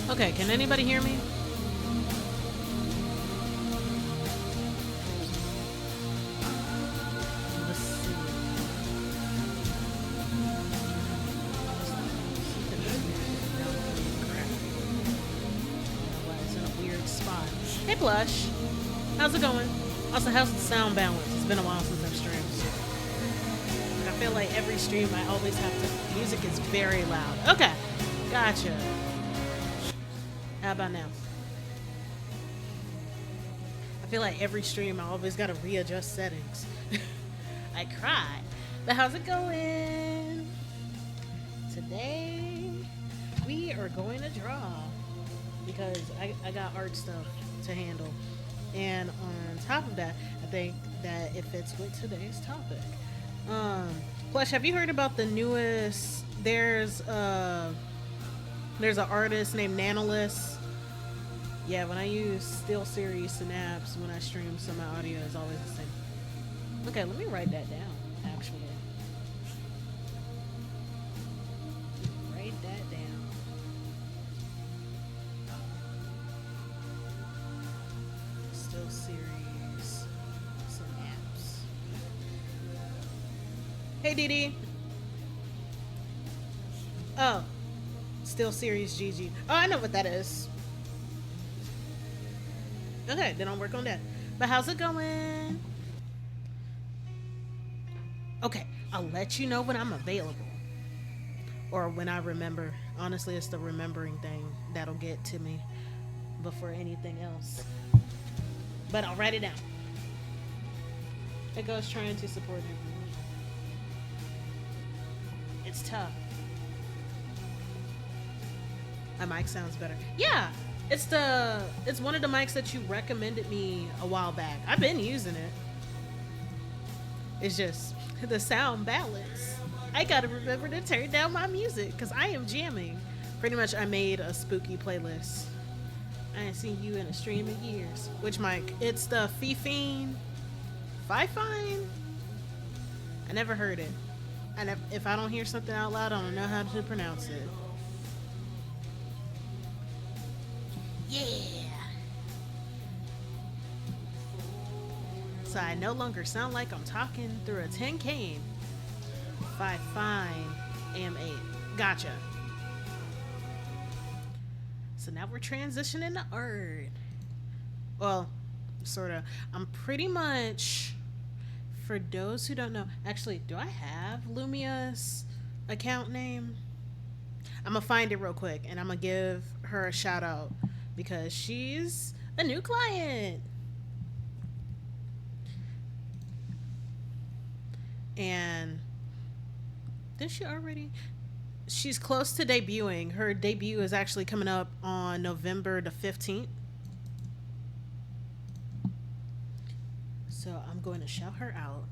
Okay, can anybody hear me? Let's see. It's in a weird spot. Hey, Blush. How's it going? Also, how's the sound balance? It's been a while since I've streamed. I feel like every stream I always have to. Music is very loud. Okay, gotcha. How about now? I feel like every stream I always gotta readjust settings. I cried. But how's it going? Today we are going to draw because I got art stuff to handle. And on top of that, I think that it fits with today's topic. Plush, have you heard about the newest? There's an artist named Nanolis. Yeah, when I use Still Series Synapse when I stream, so my audio is always the same. Okay, let me write that down. Actually, write that down. Still Series Synapse. Hey, Dee. Oh, Still Series GG. Oh, I know what that is. Okay, then I'll work on that. But how's it going? Okay, I'll let you know when I'm available. Or when I remember. Honestly, it's the remembering thing that'll get to me before anything else. But I'll write it down. It goes trying to support everyone. It's tough. My mic sounds better. Yeah, it's one of the mics that you recommended me a while back. I've been using it. It's just the sound balance. I gotta remember to turn down my music because I am jamming. Pretty much, I made a spooky playlist. I ain't seen you in a stream in years. Which mic? It's the Fifine. Fifine? I never heard it. And if I don't hear something out loud, I don't know how to pronounce it. Yeah. So I no longer sound like I'm talking through a tin can. Fine AM8. Gotcha. So now we're transitioning to art. Well, sort of. I'm pretty much, for those who don't know, actually, do I have Lumia's account name? I'm gonna find it real quick and I'm gonna give her a shout out because she's a new client. And did she already? She's close to debuting. Her debut is actually coming up on November the 15th. So I'm going to shout her out.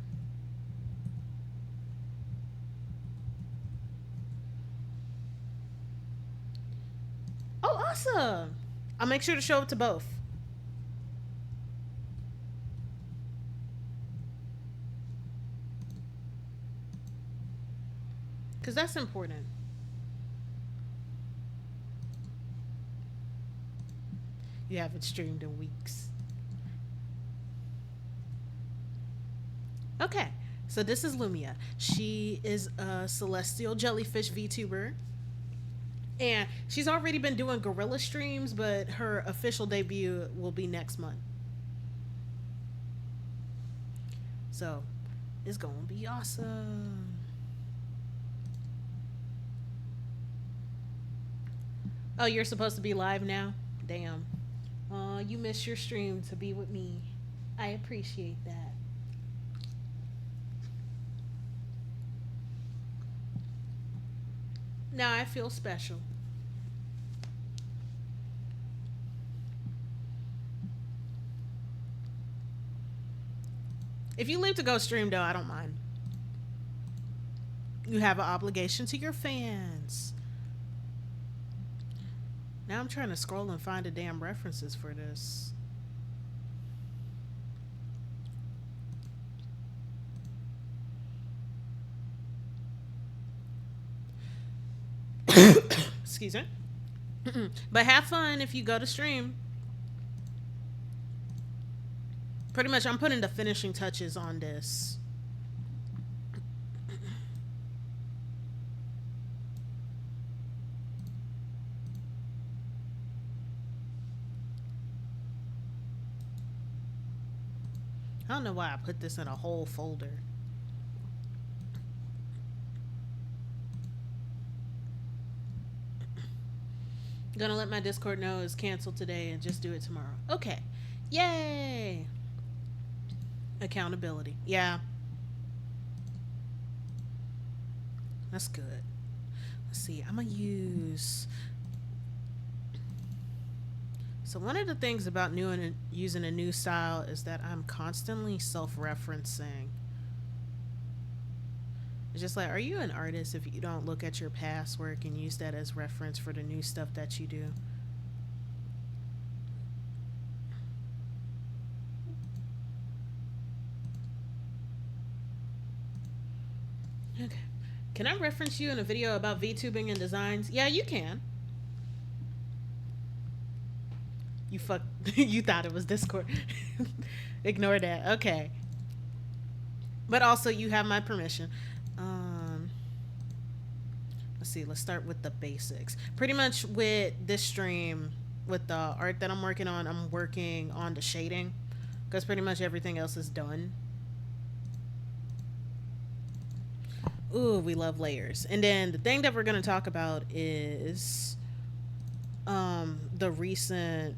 Oh, awesome. I'll make sure to show up to both. Because that's important. You haven't streamed in weeks. Okay, so this is Lumia. She is a celestial jellyfish VTuber. And she's already been doing gorilla streams, but her official debut will be next month. So it's gonna be awesome. Oh, you're supposed to be live now? Damn. You missed your stream to be with me. I appreciate that. Now I feel special. If you leave to go stream, though, I don't mind. You have an obligation to your fans. Now I'm trying to scroll and find the damn references for this. Excuse me. But have fun if you go to stream. Pretty much, I'm putting the finishing touches on this. I don't know why I put this in a whole folder. Gonna let my Discord know it's canceled today and just do it tomorrow. Okay. Yay! Accountability. Yeah, that's good. Let's see. I'm gonna use. So one of the things about new and using a new style is that I'm constantly self-referencing. It's just like, are you an artist if you don't look at your past work and use that as reference for the new stuff that you do? Okay. Can I reference you in a video about VTubing and designs? Yeah, you can. You fuck. You thought it was Discord. Ignore that. Okay. But also, you have my permission. Um, let's see. Let's start with the basics. Pretty much with this stream, with the art that I'm working on, I'm working on the shading because pretty much everything else is done. Ooh, we love layers. And then the thing that we're gonna talk about is the recent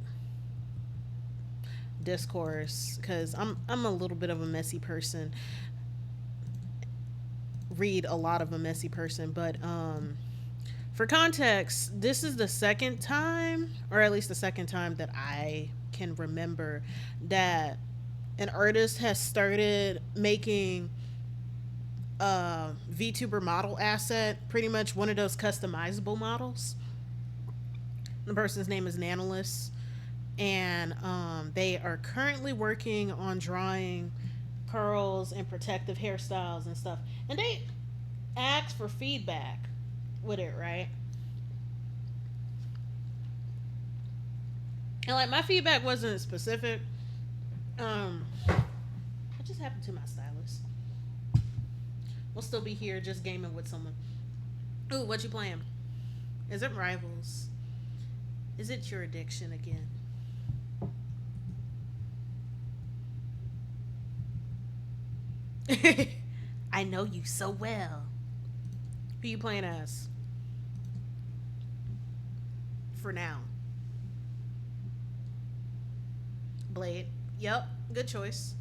discourse because I'm a little bit of a messy person. Read a lot of a messy person, but for context, this is the second time, or at least the second time that I can remember that an artist has started making a VTuber model asset, pretty much one of those customizable models. The person's name is Nanolus, and they are currently working on drawing curls and protective hairstyles and stuff. And they asked for feedback with it, right? And like my feedback wasn't specific. What just happened to my stylus? We'll still be here just gaming with someone. Ooh, what you playing? Is it Rivals? Is it your addiction again? I know you so well. Who you playing as? For now. Blade. Yep, good choice.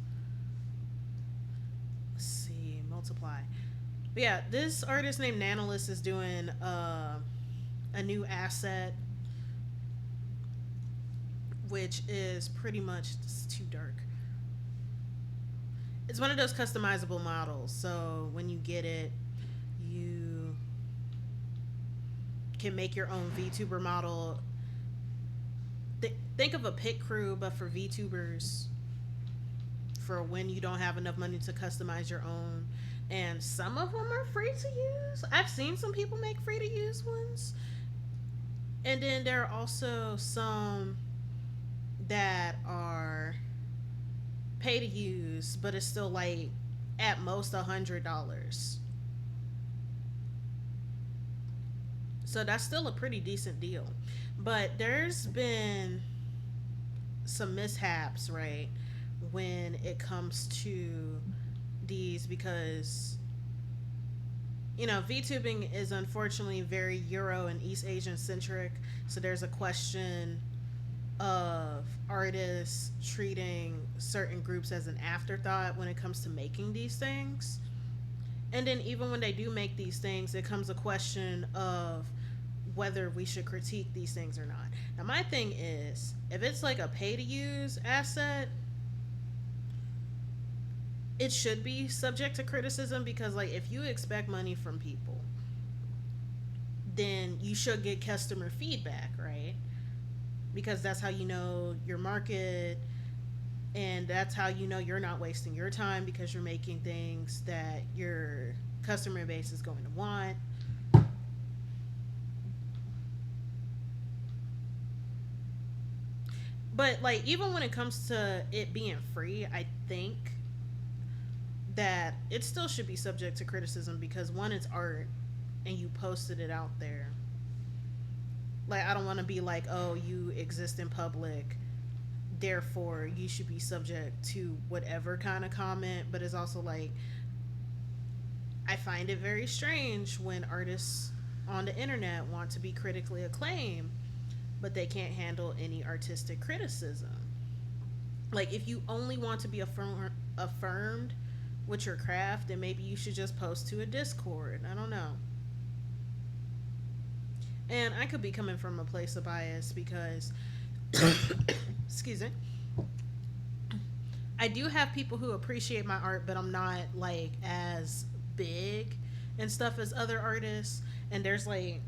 Let's see, multiply. But yeah, this artist named Nanolus is doing a new asset, which is pretty much it's too dark. It's one of those customizable models. So when you get it, you can make your own VTuber model. Think of a pit crew, but for VTubers, for when you don't have enough money to customize your own. And some of them are free to use. I've seen some people make free to use ones. And then there are also some that are pay to use, but it's still like at most $100. So that's still a pretty decent deal. But there's been some mishaps, right, when it comes to these because VTubing is unfortunately very Euro and East Asian centric. So there's a question of artists treating certain groups as an afterthought when it comes to making these things. And then even when they do make these things, it comes a question of whether we should critique these things or not. Now my thing is, if it's like a pay to use asset, it should be subject to criticism because like if you expect money from people, then you should get customer feedback, right? Because that's how you know your market, and that's how you know you're not wasting your time because you're making things that your customer base is going to want. But like even when it comes to it being free, I think that it still should be subject to criticism because one, it's art and you posted it out there. Like I don't want to be like, oh, you exist in public, therefore you should be subject to whatever kind of comment. But it's also like I find it very strange when artists on the internet want to be critically acclaimed, but they can't handle any artistic criticism. Like if you only want to be affirmed with your craft, then maybe you should just post to a Discord. I don't know. And I could be coming from a place of bias because, excuse me, I do have people who appreciate my art, but I'm not like as big and stuff as other artists. And there's like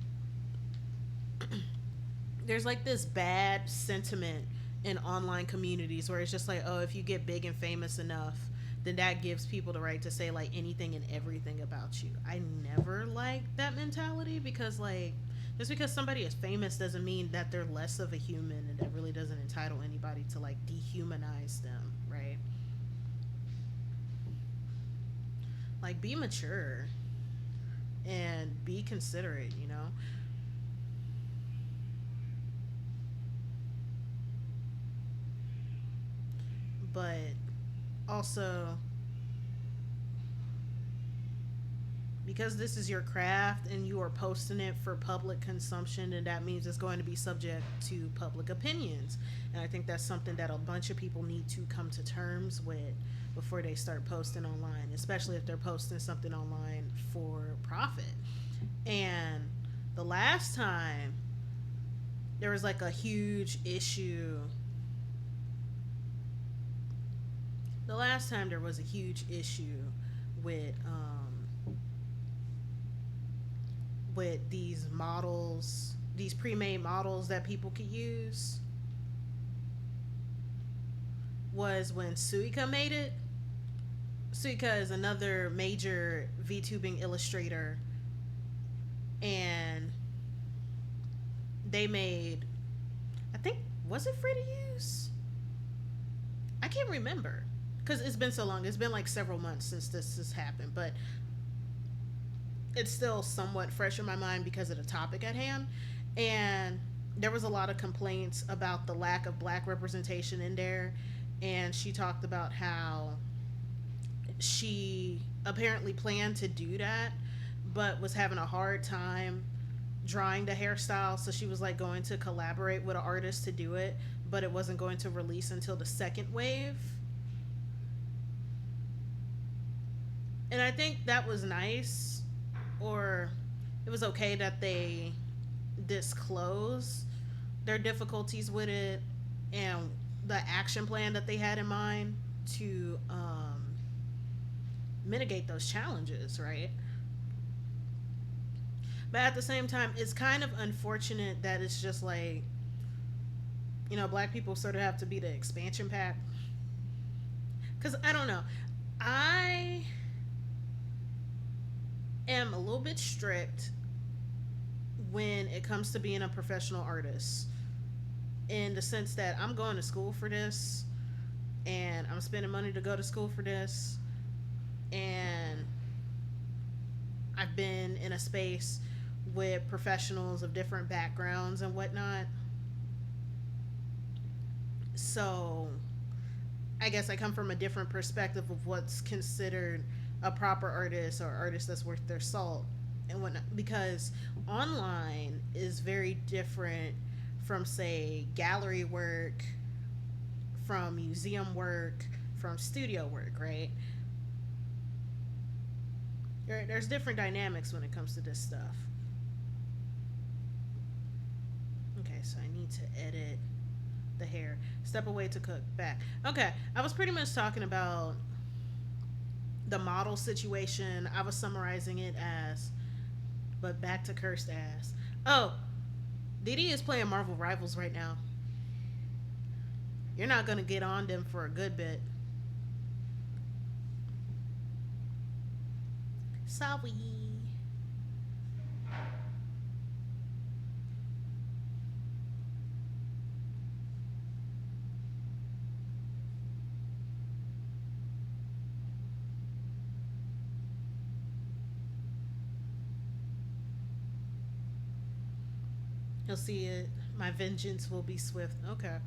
this bad sentiment in online communities where it's just like, oh, if you get big and famous enough, then that gives people the right to say like anything and everything about you. I never liked that mentality because like just because somebody is famous doesn't mean that they're less of a human, and that really doesn't entitle anybody to like dehumanize them, right? Like be mature and be considerate, you know? But also because this is your craft and you are posting it for public consumption, and that means it's going to be subject to public opinions. And I think that's something that a bunch of people need to come to terms with before they start posting online, especially if they're posting something online for profit. And the last time there was like a huge issue, the last time there was a huge issue with these models, these pre-made models that people could use, was when Suika made it. Suika is another major VTubing illustrator, and they made, I think, was it free to use? I can't remember because it's been so long. It's been like several months since this has happened, but it's still somewhat fresh in my mind because of the topic at hand. And there was a lot of complaints about the lack of black representation in there. And she talked about how she apparently planned to do that, but was having a hard time drawing the hairstyle. So she was like going to collaborate with an artist to do it, but it wasn't going to release until the second wave. And I think that was nice, or it was okay that they disclose their difficulties with it and the action plan that they had in mind to mitigate those challenges, right? But at the same time, it's kind of unfortunate that it's just like, you know, black people sort of have to be the expansion pack. Because I don't know. I am a little bit strict when it comes to being a professional artist, in the sense that I'm going to school for this and I'm spending money to go to school for this, and I've been in a space with professionals of different backgrounds and whatnot. So I guess I come from a different perspective of what's considered a proper artist or artist that's worth their salt and whatnot. Because online is very different from, say, gallery work, from museum work, from studio work, right? There's different dynamics when it comes to this stuff. Okay, so I need to edit the hair. Step away to cook. Back. Okay, I was pretty much talking about the model situation. I was summarizing it as, but back to cursed ass. Oh, Didi is playing Marvel Rivals right now. You're not gonna get on them for a good bit. Sorry. He'll see it. My vengeance will be swift. Okay.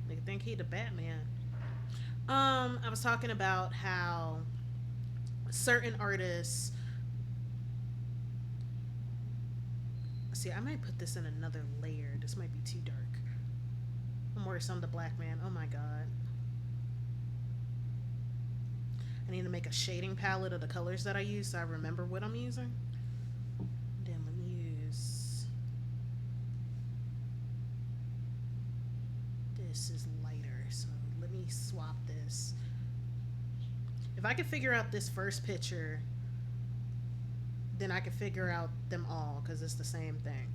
They think he the Batman. I was talking about how certain artists. See, I might put this in another layer. This might be too dark. I'm worse on the black man. Oh my god. I need to make a shading palette of the colors that I use so I remember what I'm using. Then let me use. This is lighter, so let me swap this. If I can figure out this first picture, then I can figure out them all because it's the same thing.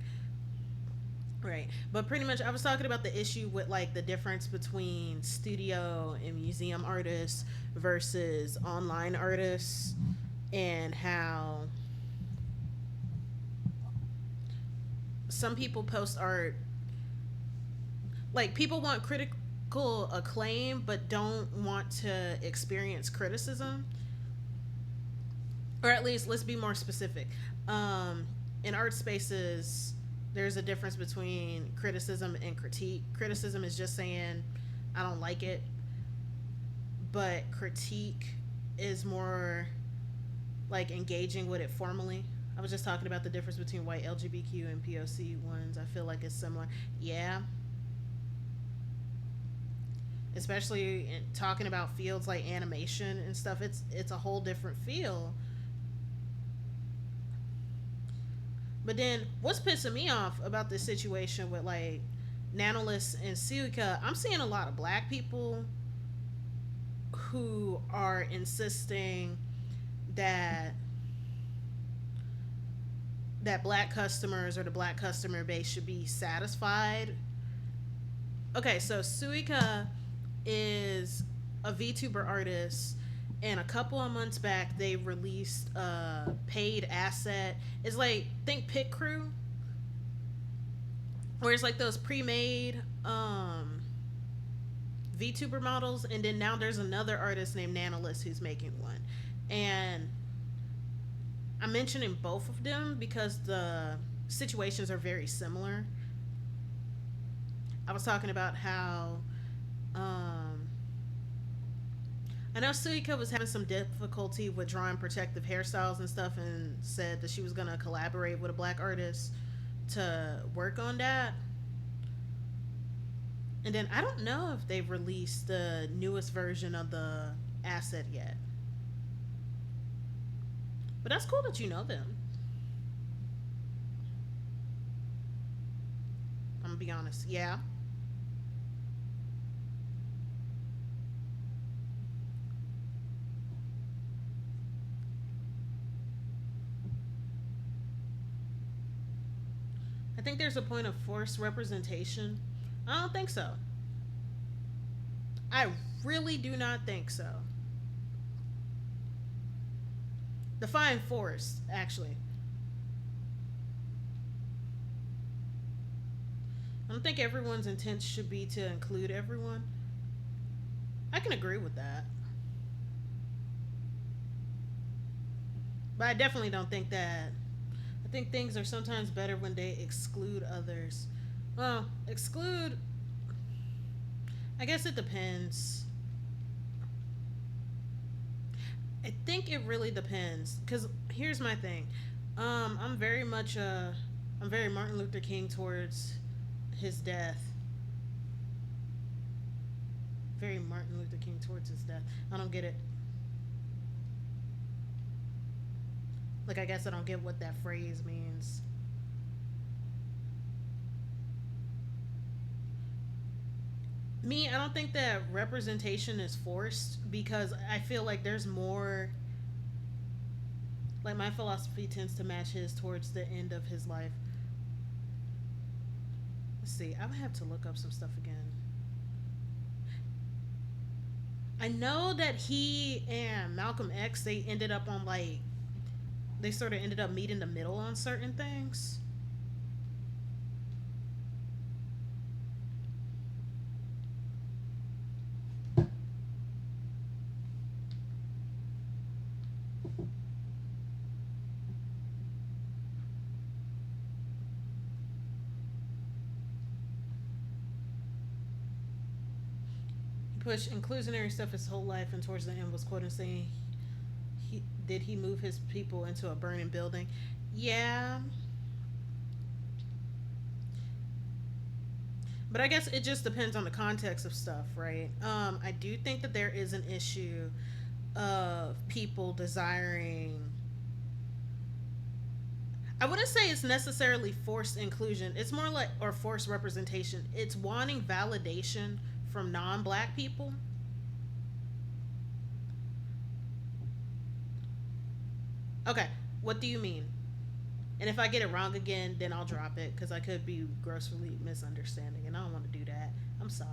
Right. But pretty much I was talking about the issue with like the difference between studio and museum artists versus online artists and how some people post art like people want critical acclaim but don't want to experience criticism, or at least let's be more specific. In art spaces there's a difference between criticism and critique. Criticism is just saying I don't like it, but critique is more like engaging with it formally. I was just talking about the difference between white LGBTQ and POC ones. I feel like it's similar. Yeah. Especially in talking about fields like animation and stuff, it's a whole different feel. But then what's pissing me off about this situation with like Nanolis and Suika, I'm seeing a lot of black people who are insisting that black customers or the black customer base should be satisfied. Okay, so Suika is a VTuber artist, and a couple of months back they released a paid asset. It's like think Pit Crew, where it's like those pre-made VTuber models, and then now there's another artist named Nanolis who's making one. And I'm mentioning both of them because the situations are very similar. I was talking about how I know Suika was having some difficulty with drawing protective hairstyles and stuff, and said that she was gonna collaborate with a black artist to work on that. And then I don't know if they've released the newest version of the asset yet. But that's cool that you know them. I'm gonna be honest. Yeah. I think there's a point of forced representation. I don't think so. I really do not think so. Define forced, actually. I don't think everyone's intent should be to include everyone. I can agree with that. But I definitely don't think that. I think things are sometimes better when they exclude others. Well, exclude. I guess it depends. I think it really depends. Because here's my thing. I'm very much I'm very Martin Luther King towards his death. Very Martin Luther King towards his death. I don't get it. Like, I guess I don't get what that phrase means. Me, I don't think that representation is forced because I feel like there's more. Like, my philosophy tends to match his towards the end of his life. Let's see. I would have to look up some stuff again. I know that he and Malcolm X, they ended up on like. They sort of ended up meeting the middle on certain things. Push inclusionary stuff his whole life, and towards the end was quoted saying, did he move his people into a burning building? Yeah, but I guess it just depends on the context of stuff, right? I do think that there is an issue of people desiring. I wouldn't say it's necessarily forced inclusion. It's more like, or forced representation. It's wanting validation from non-black people. Okay, what do you mean? And if I get it wrong again, then I'll drop it because I could be grossly misunderstanding, and I don't want to do that. I'm sorry.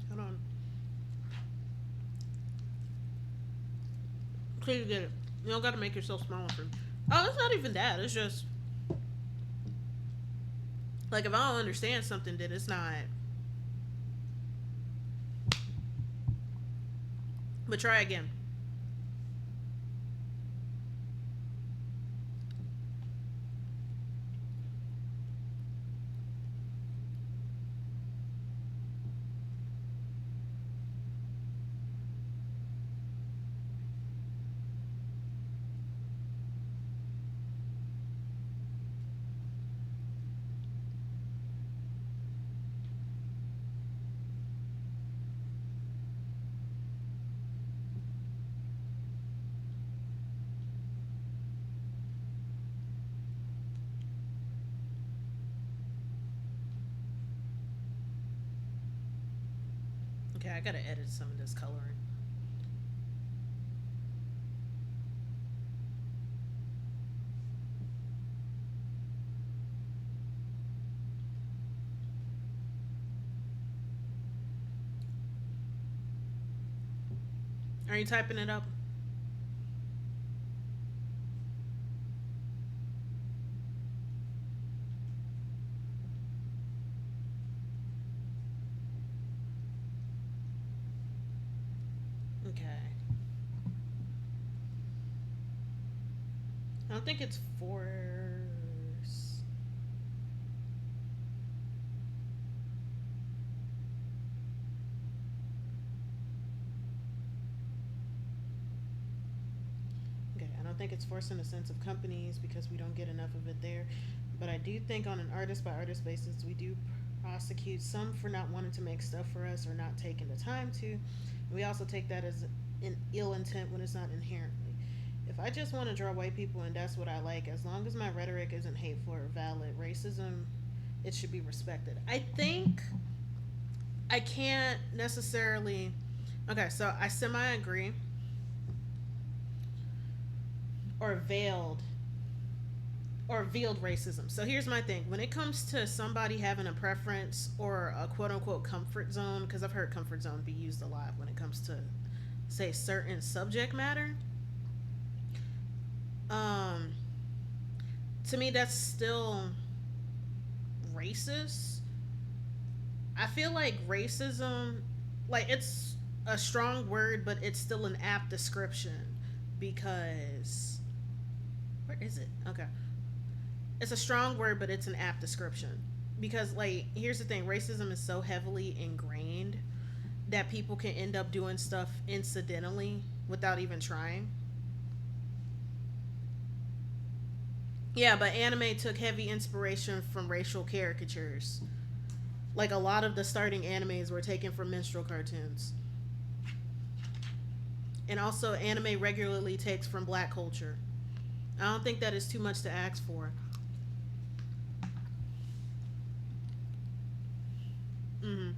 Hold on. Please get it. You don't got to make yourself smaller for me. Oh, it's not even that. It's just like if I don't understand something, then it's not. But try again. Okay, I gotta edit some of this coloring. Are you typing it up? Okay. I don't think it's force. Okay, I don't think it's forced in the sense of companies because we don't get enough of it there. But I do think on an artist by artist basis, we do prosecute some for not wanting to make stuff for us or not taking the time to. We also take that as an ill intent when it's not inherently. If I just want to draw white people and that's what I like, as long as my rhetoric isn't hateful or valid, racism, it should be respected. I think I can't necessarily. Okay, so I semi agree, or veiled racism. So here's my thing. When it comes to somebody having a preference or a quote unquote comfort zone, because I've heard comfort zone be used a lot when it comes to, say, certain subject matter, um, to me, that's still racist. I feel like racism, like, it's a strong word, but it's still an apt description because. Where is it? Okay. It's a strong word, but it's an apt description. Because, like, here's the thing, racism is so heavily ingrained that people can end up doing stuff incidentally without even trying. Yeah, but anime took heavy inspiration from racial caricatures. Like, a lot of the starting animes were taken from minstrel cartoons. And also, anime regularly takes from black culture. I don't think that is too much to ask for. Mm-hmm.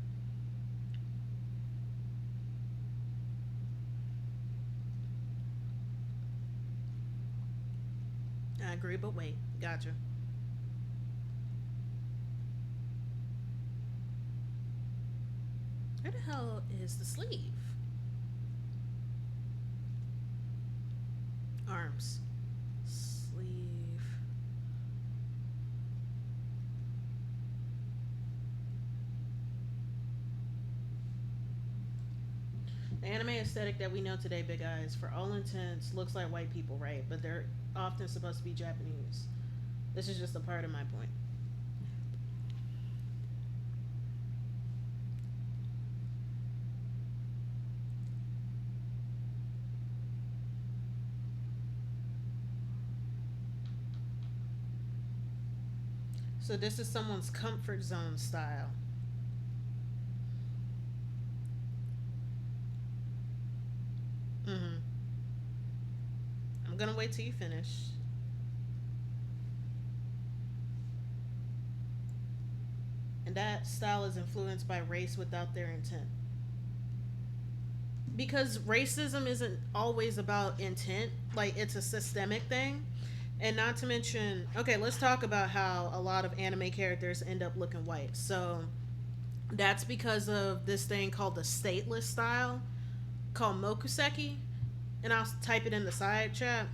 I agree, but wait. Gotcha. Where the hell is the sleeve? Arms. Sleeve. The anime aesthetic that we know today, Big Eyes, for all intents, looks like white people, right? But they're often supposed to be Japanese. This is just a part of my point. So this is someone's comfort zone style. Mm-hmm. I'm gonna wait till you finish. And that style is influenced by race without their intent. Because racism isn't always about intent, like it's a systemic thing. And not to mention, okay, let's talk about how a lot of anime characters end up looking white. So that's because of this thing called the stateless style called mokuseki, and I'll type it in the side chat.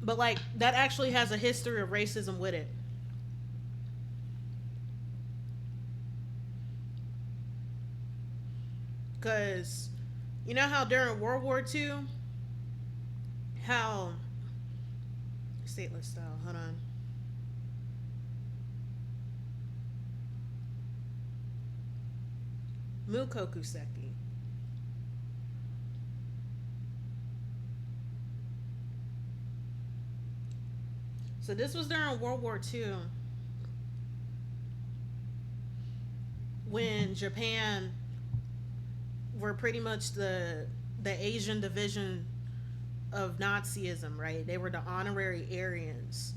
But like that actually has a history of racism with it. Cause you know how during World War II, how stateless style, hold on. Mukokuseki. So this was during World War II when Japan were pretty much the Asian division of Nazism, right? They were the honorary Aryans.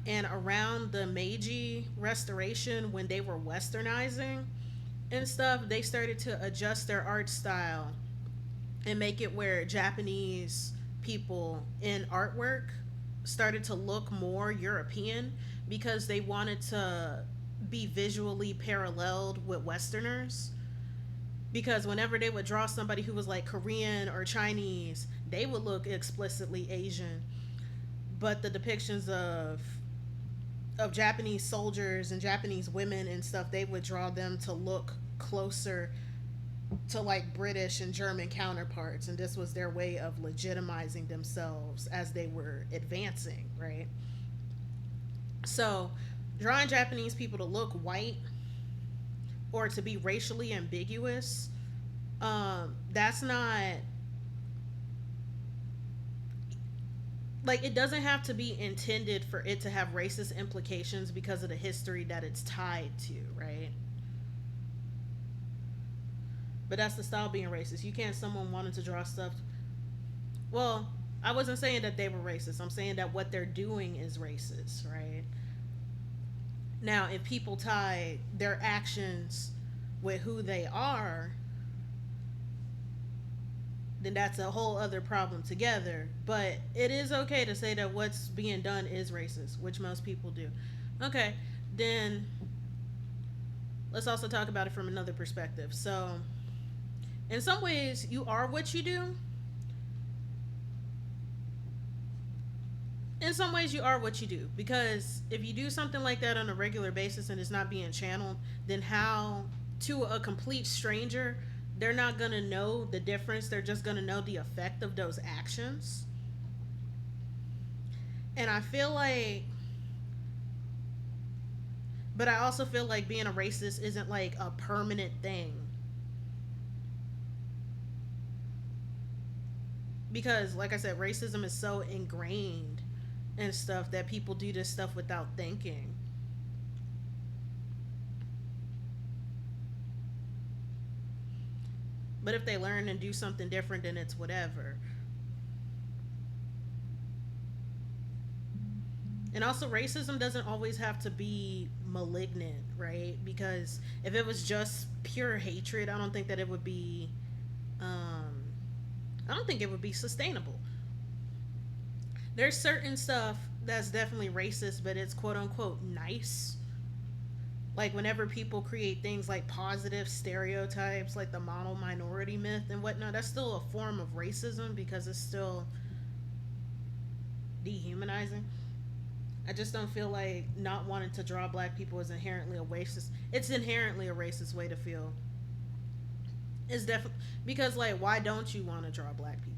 And around the Meiji Restoration, when they were westernizing and stuff, they started to adjust their art style and make it where Japanese people in artwork started to look more European because they wanted to be visually paralleled with Westerners. Because whenever they would draw somebody who was like Korean or Chinese, they would look explicitly Asian. But the depictions of Japanese soldiers and Japanese women and stuff, they would draw them to look closer to like British and German counterparts, and this was their way of legitimizing themselves as they were advancing, right? So, drawing Japanese people to look white or to be racially ambiguous, that's not like it doesn't have to be intended for it to have racist implications because of the history that it's tied to, right? But that's the style being racist. You can't someone wanting to draw stuff. Well, I wasn't saying that they were racist. I'm saying that what they're doing is racist, right? Now, if people tie their actions with who they are, then that's a whole other problem together. But it is okay to say that what's being done is racist, which most people do. Okay, then let's also talk about it from another perspective. So, in some ways, you are what you do. In some ways, you are what you do. Because if you do something like that on a regular basis and it's not being channeled, then how, to a complete stranger, they're not going to know the difference. They're just going to know the effect of those actions. And I feel like, but I also feel like being a racist isn't like a permanent thing. Because, like I said, racism is so ingrained and stuff that people do this stuff without thinking. But if they learn and do something different, then it's whatever. And also, racism doesn't always have to be malignant, right? Because if it was just pure hatred, I don't think that it would be. I don't think it would be sustainable. There's certain stuff that's definitely racist, but it's quote unquote nice. Like whenever people create things like positive stereotypes, like the model minority myth and whatnot, that's still a form of racism because it's still dehumanizing. I just don't feel like not wanting to draw black people is inherently a racist. It's inherently a racist way to feel. It's definitely because like why don't you want to draw black people?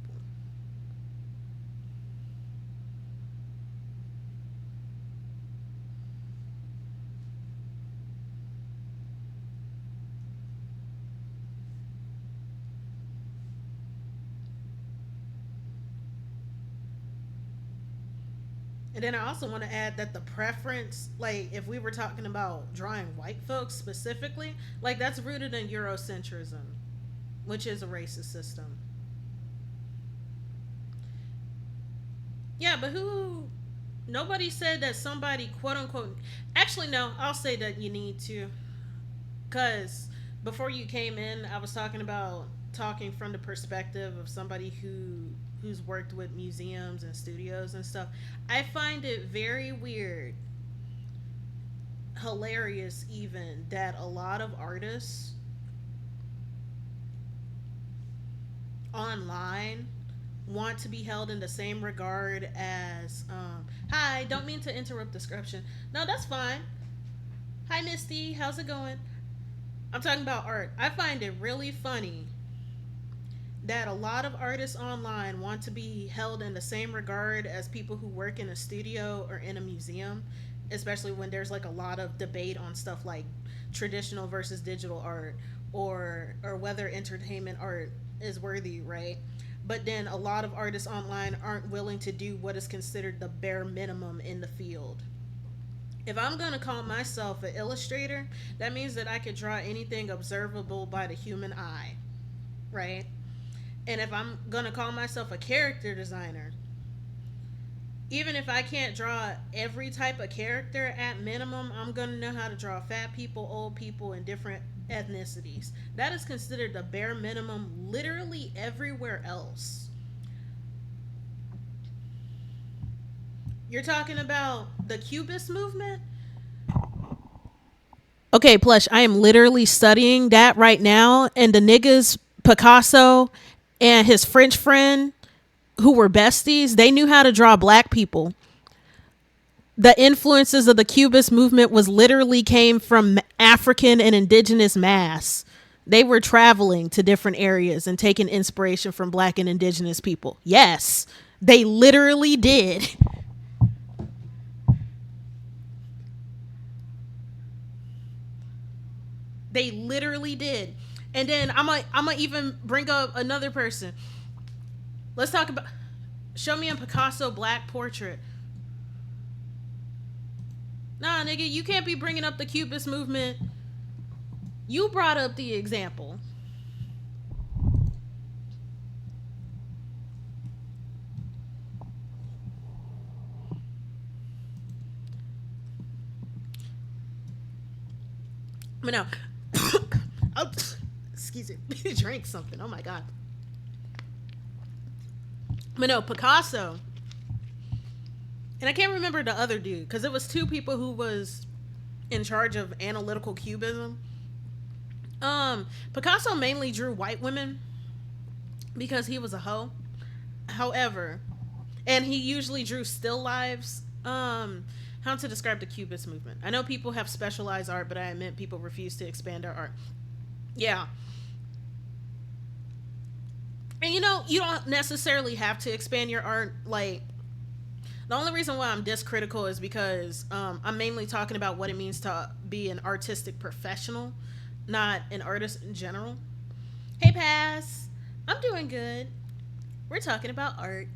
And then I also want to add that the preference, like if we were talking about drawing white folks specifically, like that's rooted in Eurocentrism, which is a racist system. Yeah, but who? Nobody said that somebody quote unquote. Actually, no. I'll say that you need to, cause before you came in, I was talking from the perspective of somebody who's worked with museums and studios and stuff. I find it very weird, hilarious even that a lot of artists online want to be held in the same regard as hi, don't mean to interrupt description. No, that's fine. Hi Misty, how's it going? I'm talking about art. I find it really funny that a lot of artists online want to be held in the same regard as people who work in a studio or in a museum, especially when there's like a lot of debate on stuff like traditional versus digital art or whether entertainment art is worthy, right? But then a lot of artists online aren't willing to do what is considered the bare minimum in the field. If I'm going to call myself an illustrator, that means that I could draw anything observable by the human eye, right? And if I'm going to call myself a character designer, even if I can't draw every type of character, at minimum, I'm going to know how to draw fat people, old people, and different ethnicities. That is considered the bare minimum literally everywhere else. You're talking about the Cubist movement? Okay, Plush, I am literally studying that right now. And the niggas, Picasso and his French friend, who were besties, they knew how to draw black people. The influences of the Cubist movement was literally came from African and indigenous mass. They were traveling to different areas and taking inspiration from black and indigenous people. Yes, they literally did. They literally did. And then I'm gonna even bring up another person. Let's talk about show me a Picasso black portrait. Nah, nigga, you can't be bringing up the Cubist movement. You brought up the example. But no, oh, excuse me, drink something. Oh my god. But no, Picasso, and I can't remember the other dude because it was two people who was in charge of analytical cubism. Picasso mainly drew white women because he was a hoe. However, and he usually drew still lives. How to describe the Cubist movement? I know people have specialized art, but I admit people refuse to expand their art. Yeah, and you know you don't necessarily have to expand your art. Like the only reason why I'm this critical is because I'm mainly talking about what it means to be an artistic professional, not an artist in general. Hey, Pass. I'm doing good. We're talking about art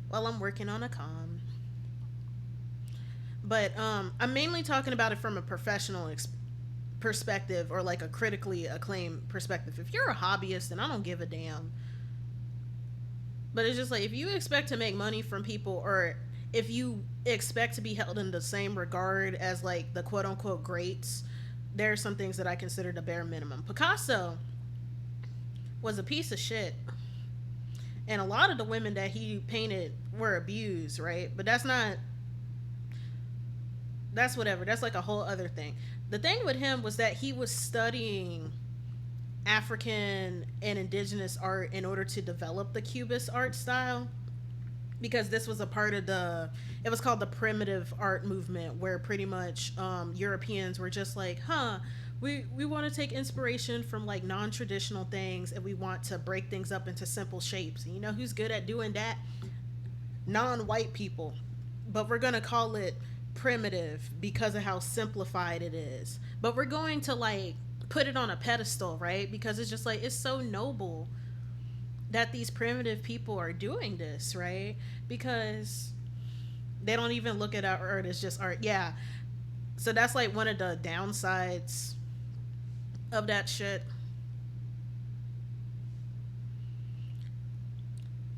while I'm working on a com. But I'm mainly talking about it from a professional perspective or like a critically acclaimed perspective. If you're a hobbyist, then I don't give a damn. But it's just like if you expect to make money from people or if you expect to be held in the same regard as like the quote unquote greats, there are some things that I consider the bare minimum. Picasso was a piece of shit. And a lot of the women that he painted were abused, right? But that's not that's whatever. That's like a whole other thing. The thing with him was that he was studying African and indigenous art in order to develop the Cubist art style, because this was a part of the, it was called the primitive art movement, where pretty much Europeans were just like, huh, we want to take inspiration from like non-traditional things, and we want to break things up into simple shapes. And you know who's good at doing that? Non-white people. But we're going to call it primitive because of how simplified it is, but we're going to like put it on a pedestal, right? Because it's just like, it's so noble that these primitive people are doing this, right? Because they don't even look at our art as just art. Yeah. So that's like one of the downsides of that shit.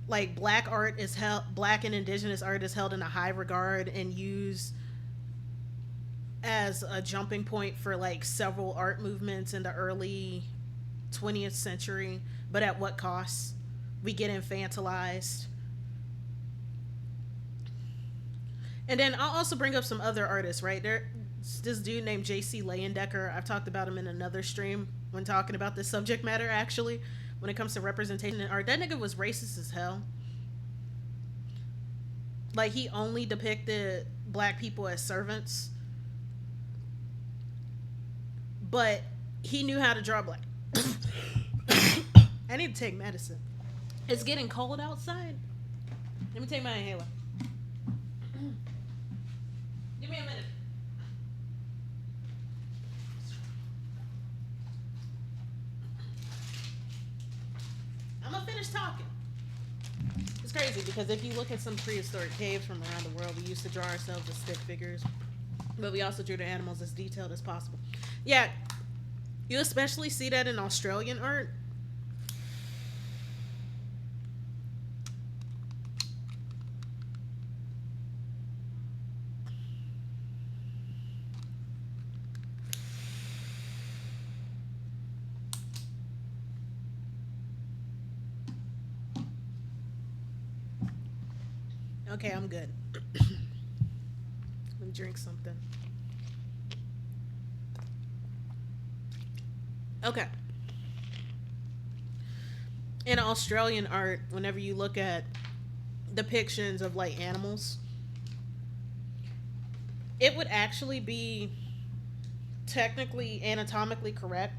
Like black art is held, black and indigenous art is held in a high regard and used as a jumping point for like several art movements in the early 20th century. But at what cost? We get infantilized. And then I'll also bring up some other artists, right? There's this dude named J.C. Leyendecker. I've talked about him in another stream when talking about this subject matter, actually. When it comes to representation in art, that nigga was racist as hell. Like, he only depicted black people as servants, but he knew how to draw black. I need to take medicine. It's getting cold outside. Let me take my inhaler. Give me a minute. I'm gonna finish talking. It's crazy because if you look at some prehistoric caves from around the world, we used to draw ourselves as stick figures, but we also drew the animals as detailed as possible. Yeah, you especially see that in Australian art. Okay, I'm good. Let me drink something. Okay. In Australian art, whenever you look at depictions of like animals, it would actually be technically anatomically correct,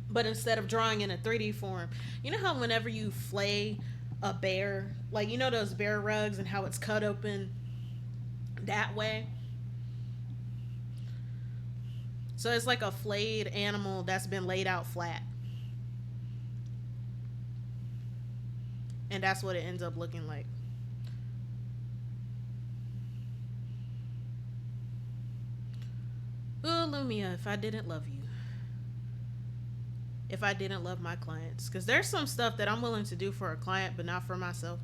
but instead of drawing in a 3D form, you know how whenever you flay a bear, like you know those bear rugs and how it's cut open that way? So it's like a flayed animal that's been laid out flat. And that's what it ends up looking like. Oh, Lumia, if I didn't love you. If I didn't love my clients. Because there's some stuff that I'm willing to do for a client, but not for myself.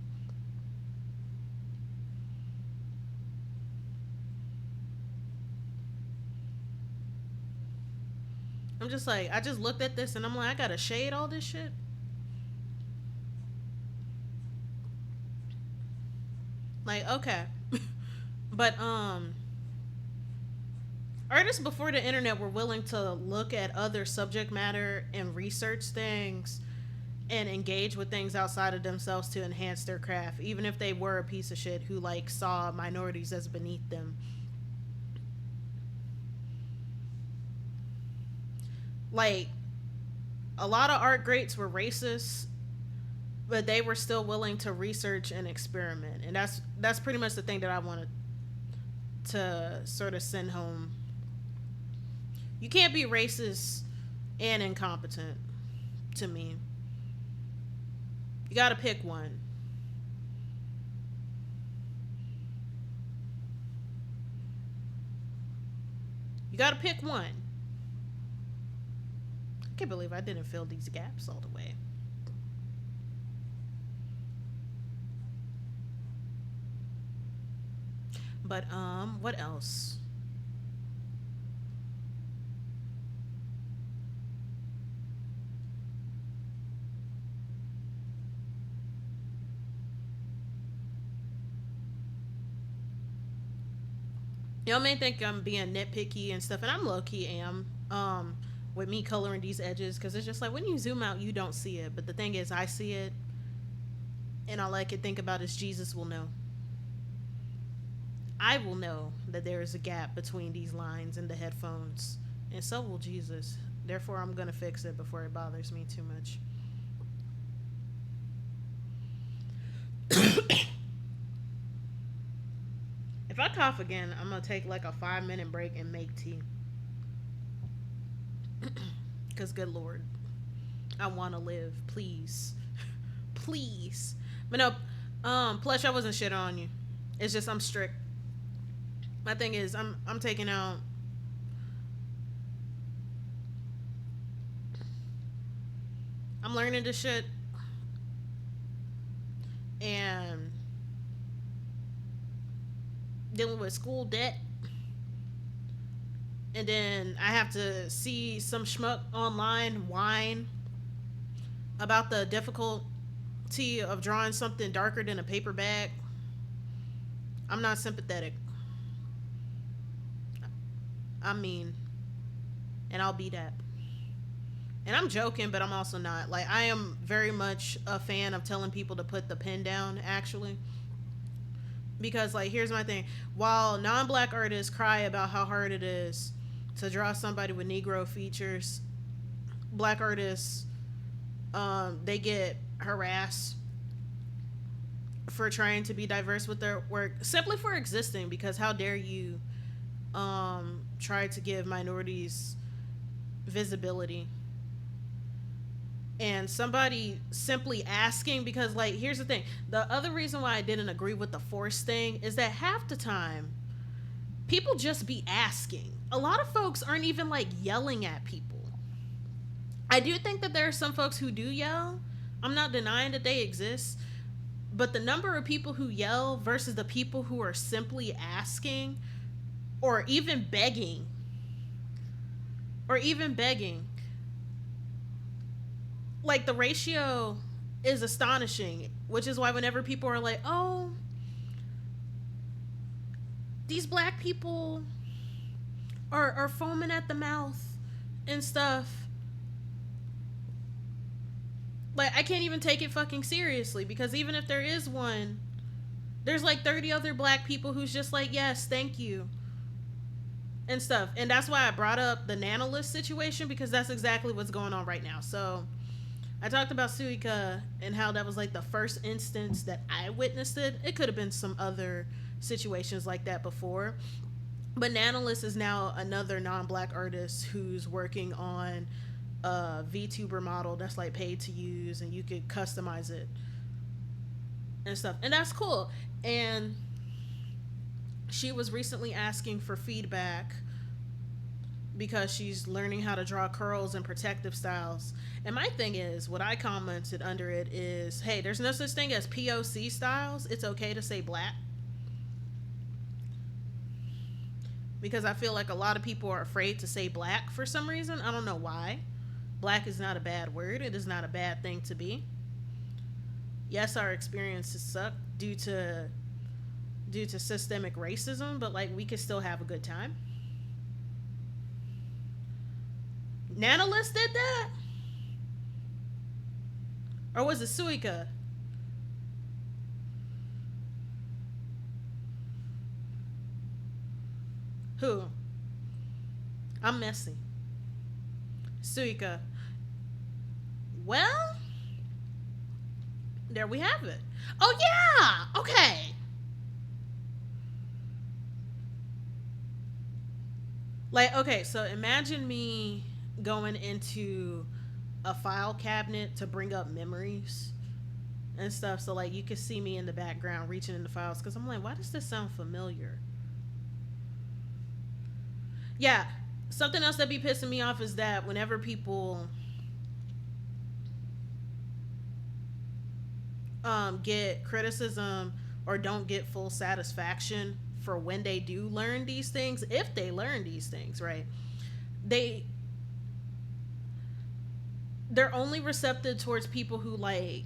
I'm just like, I just looked at this and I'm like, I gotta shade all this shit. Like, okay. But, artists before the internet were willing to look at other subject matter and research things and engage with things outside of themselves to enhance their craft, even if they were a piece of shit who like saw minorities as beneath them. Like, a lot of art greats were racist, but they were still willing to research and experiment, and that's pretty much the thing that I wanted to sort of send home. You can't be racist and incompetent, to me. You gotta pick one. You gotta pick one. I can't believe I didn't fill these gaps all the way. But what else? Y'all may think I'm being nitpicky and stuff, and I'm low key am. With me coloring these edges, because it's just like when you zoom out, you don't see it. But the thing is, I see it, and all I can think about is Jesus will know. I will know that there is a gap between these lines in the headphones, and so will Jesus. Therefore, I'm gonna fix it before it bothers me too much. If I cough again, I'm gonna take like a 5 minute break and make tea. Cause good lord, I want to live. Please, please. But no, Plush, I wasn't shit on you. It's just I'm strict. My thing is, I'm taking out. I'm learning this shit, and dealing with school debt, and then I have to see some schmuck online whine about the difficulty of drawing something darker than a paper bag. I'm not sympathetic. I mean, and I'll be that. And I'm joking, but I'm also not. Like, I am very much a fan of telling people to put the pen down, actually. Because, like, here's my thing. While non black artists cry about how hard it is to draw somebody with Negro features, black artists, they get harassed for trying to be diverse with their work simply for existing, because how dare you try to give minorities visibility. And somebody simply asking, because like here's the thing, the other reason why I didn't agree with the force thing is that half the time people just be asking. A lot of folks aren't even like yelling at people. I do think that there are some folks who do yell. I'm not denying that they exist, but the number of people who yell versus the people who are simply asking or even begging or even begging, like the ratio is astonishing, which is why whenever people are like, oh, these black people are foaming at the mouth and stuff, like I can't even take it fucking seriously, because even if there is one, there's like 30 other black people who's just like, yes, thank you and stuff. And that's why I brought up the nanolist situation, because that's exactly what's going on right now. So I talked about Suika and how that was like the first instance that I witnessed it. It could have been some other situations like that before. But Nanolist is now another non-black artist who's working on a VTuber model that's like paid to use, and you could customize it and stuff. And that's cool. And she was recently asking for feedback because she's learning how to draw curls and protective styles. And my thing is, what I commented under it is, hey, there's no such thing as POC styles. It's okay to say black. Because I feel like a lot of people are afraid to say black for some reason. I don't know why. Black is not a bad word. It is not a bad thing to be. Yes, our experiences suck due to systemic racism, but like we could still have a good time. Nanolist did that? Or was it Suika? Who? I'm messy. Suika. Well, there we have it. Oh yeah! Okay. Like, okay, so imagine me going into a file cabinet to bring up memories and stuff. So like you can see me in the background reaching in the files, because I'm like, why does this sound familiar? Yeah, something else that be pissing me off is that whenever people get criticism or don't get full satisfaction for when they do learn these things, if they learn these things, right? They they're only receptive towards people who like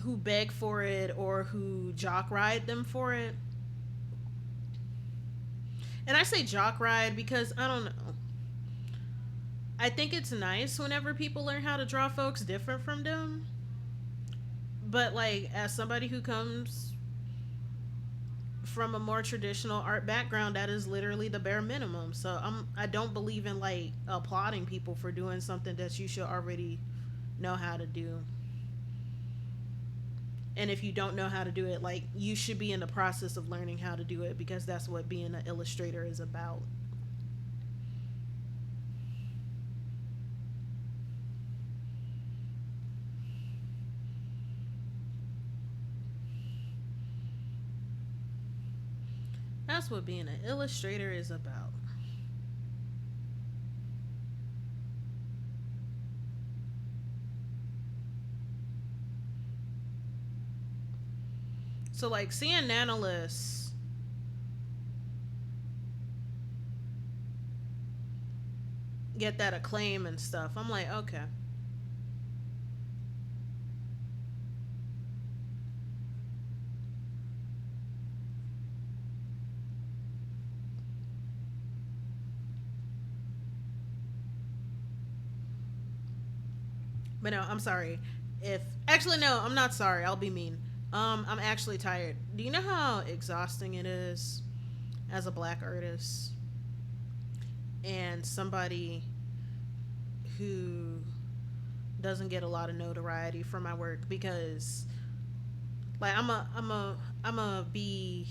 who beg for it or who jock ride them for it. And I say jock ride because I don't know. I think it's nice whenever people learn how to draw folks different from them. But like as somebody who comes from a more traditional art background, that is literally the bare minimum. So I don't believe in like applauding people for doing something that you should already know how to do. And if you don't know how to do it, like you should be in the process of learning how to do it because that's what being an illustrator is about. That's what being an illustrator is about. So like seeing Nanolist get that acclaim and stuff, I'm like, okay. But no, I'm sorry. If actually no, I'm not sorry. I'll be mean. I'm actually tired. Do you know how exhausting it is as a black artist and somebody who doesn't get a lot of notoriety for my work because like I'm a be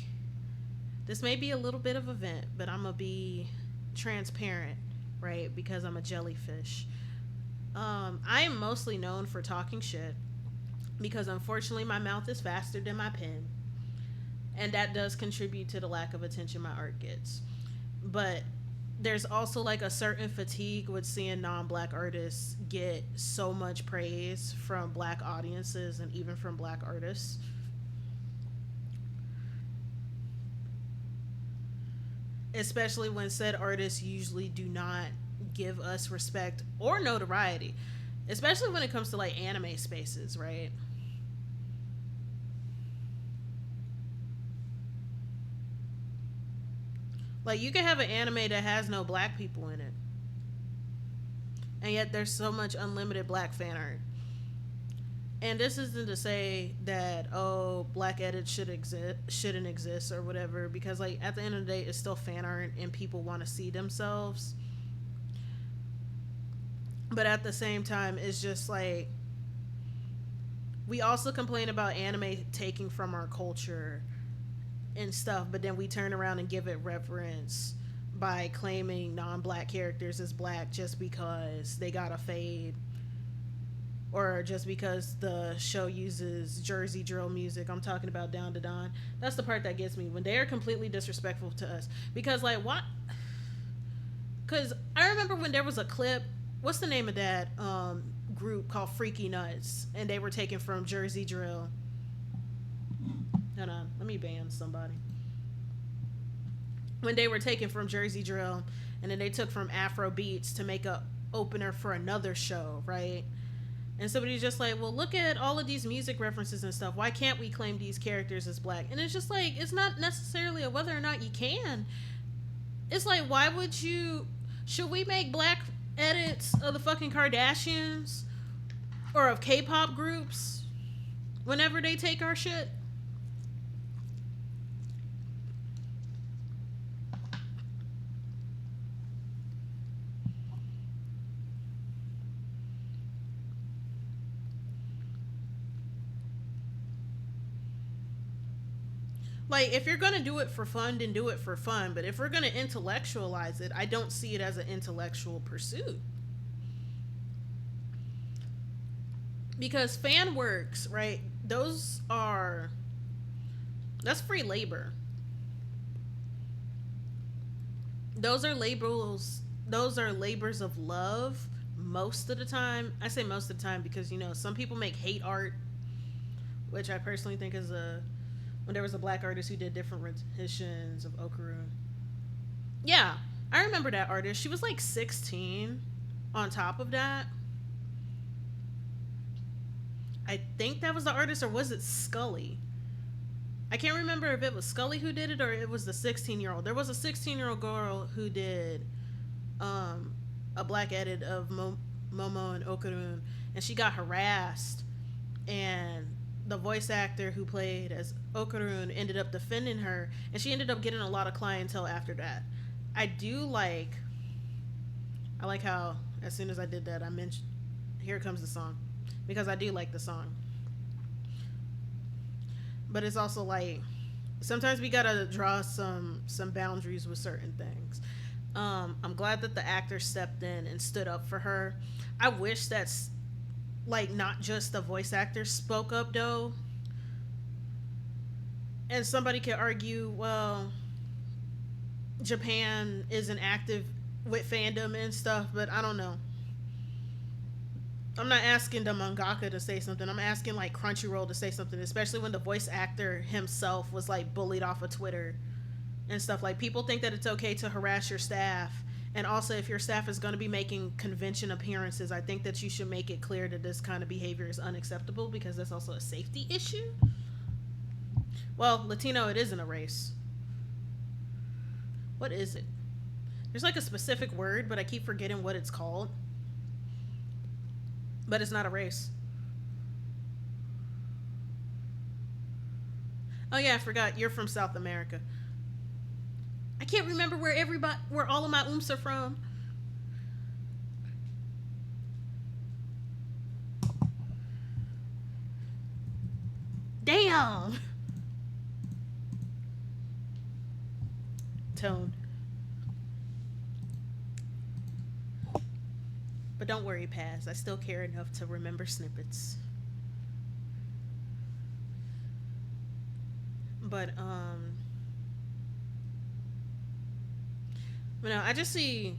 this may be a little bit of a vent, but I'm gonna be transparent, right? Because I'm a jellyfish. I am mostly known for talking shit because unfortunately my mouth is faster than my pen, and that does contribute to the lack of attention my art gets. But there's also like a certain fatigue with seeing non-black artists get so much praise from black audiences and even from black artists, especially when said artists usually do not give us respect or notoriety, especially when it comes to like anime spaces, right? Like you can have an anime that has no black people in it, and yet there's so much unlimited black fan art. And this isn't to say that oh black edits shouldn't exist or whatever because like at the end of the day it's still fan art and people want to see themselves. But at the same time it's just like we also complain about anime taking from our culture and stuff, but then we turn around and give it reverence by claiming non-black characters as black just because they got a fade or just because the show uses Jersey drill music. I'm talking about Down to Dawn. That's the part that gets me when they are completely disrespectful to us. Because like what? Because I remember when there was a clip. What's the name of that group called Freaky Nuts? And they were taken from Jersey drill. Hold on, let me ban somebody. When they were taken from Jersey drill, and then they took from Afro beats to make a opener for another show, right? And somebody's just like, well, look at all of these music references and stuff. Why can't we claim these characters as black? And it's just like, it's not necessarily a whether or not you can. It's like, why would you... Should we make black edits of the fucking Kardashians? Or of K-pop groups? Whenever they take our shit? Like, if you're gonna do it for fun, then do it for fun. But if we're gonna intellectualize it, I don't see it as an intellectual pursuit. Because fan works, right? Those are that's free labor. Those are labels. Those are labors of love. Most of the time, I say most of the time because some people make hate art, which I personally think is a when there was a black artist who did different renditions of Okuru. Yeah, I remember that artist. She was like 16. On top of that, I think that was the artist, or was it Scully? I can't remember if it was Scully who did it or it was the 16-year-old. There was a 16-year-old girl who did um, a black edit of Momo and Okarun, and she got harassed, and the voice actor who played as Okarun ended up defending her, and she ended up getting a lot of clientele after that. I do like, I like how as soon as I did that, I mentioned, "Here comes the song," because I do like the song, but it's also like sometimes we gotta draw some boundaries with certain things. I'm glad that the actor stepped in and stood up for her. I wish that's like not just the voice actor spoke up though, and somebody could argue, well, Japan isn't active with fandom and stuff, but I don't know. I'm not asking the mangaka to say something. I'm asking like Crunchyroll to say something, especially when the voice actor himself was like bullied off of Twitter and stuff. Like people think that it's okay to harass your staff, and also if your staff is going to be making convention appearances, I think that you should make it clear that this kind of behavior is unacceptable because that's also a safety issue. Well, Latino, it isn't a race. What is it? There's like a specific word, but I keep forgetting what it's called. But it's not a race. Oh yeah, I forgot. You're from South America. I can't remember where all of my ooms are from. Damn. Tone. But don't worry, Paz. I still care enough to remember snippets. But I just see.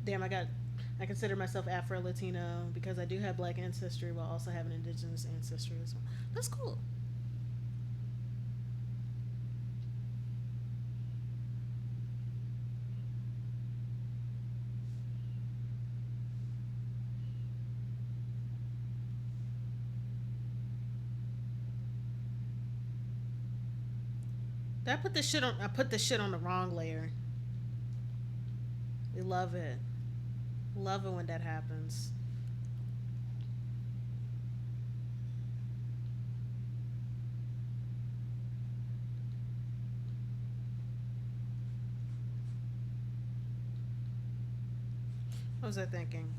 Damn, I consider myself Afro Latino because I do have black ancestry while also having indigenous ancestry as well. That's cool. Did I put this shit on? I put this shit on the wrong layer. We love it. Love it when that happens. What was I thinking?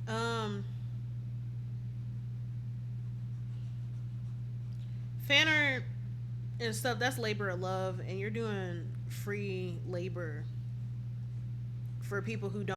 Fan art and stuff. That's labor of love, and you're doing free labor for people who don't.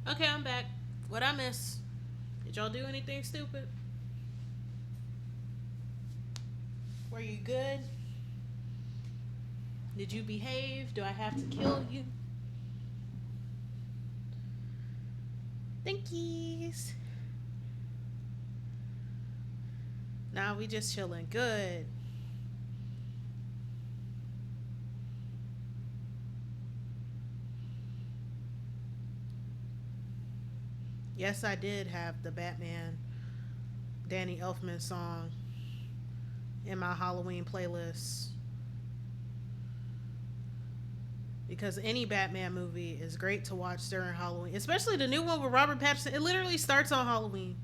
Okay, I'm back. What I miss? Did y'all do anything stupid? Were you good? Did you behave? Do I have to kill you? Thankies. Nah, we just chilling. Good. Yes, I did have the Batman Danny Elfman song in my Halloween playlist because any Batman movie is great to watch during Halloween, especially the new one with Robert Pattinson. It literally starts on Halloween.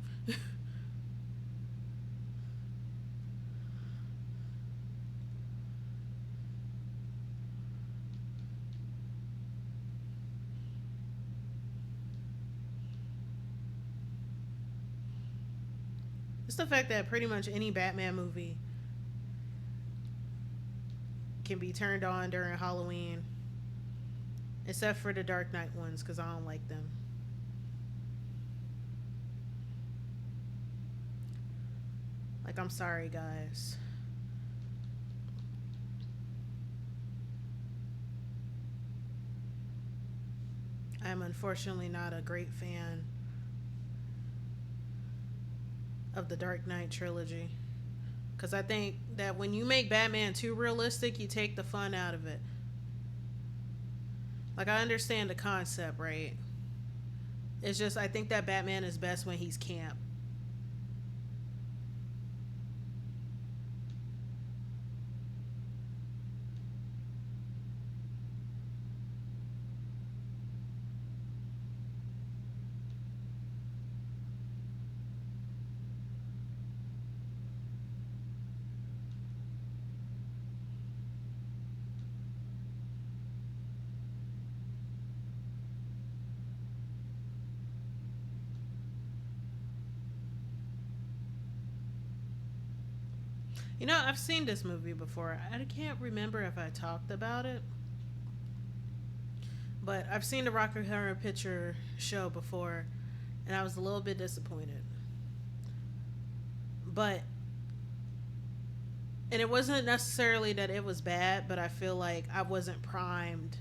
It's the fact that pretty much any Batman movie can be turned on during Halloween, except for the Dark Knight ones because I don't like them. Like, I'm sorry, guys. I'm unfortunately not a great fan of the Dark Knight trilogy. Because I think that when you make Batman too realistic, you take the fun out of it. Like, I understand the concept, right? It's just, I think that Batman is best when he's camp. You know, I've seen this movie before. I can't remember if I talked about it, but I've seen the Rocky Horror Picture Show before, and I was a little bit disappointed. But and it wasn't necessarily that it was bad, but I feel like I wasn't primed.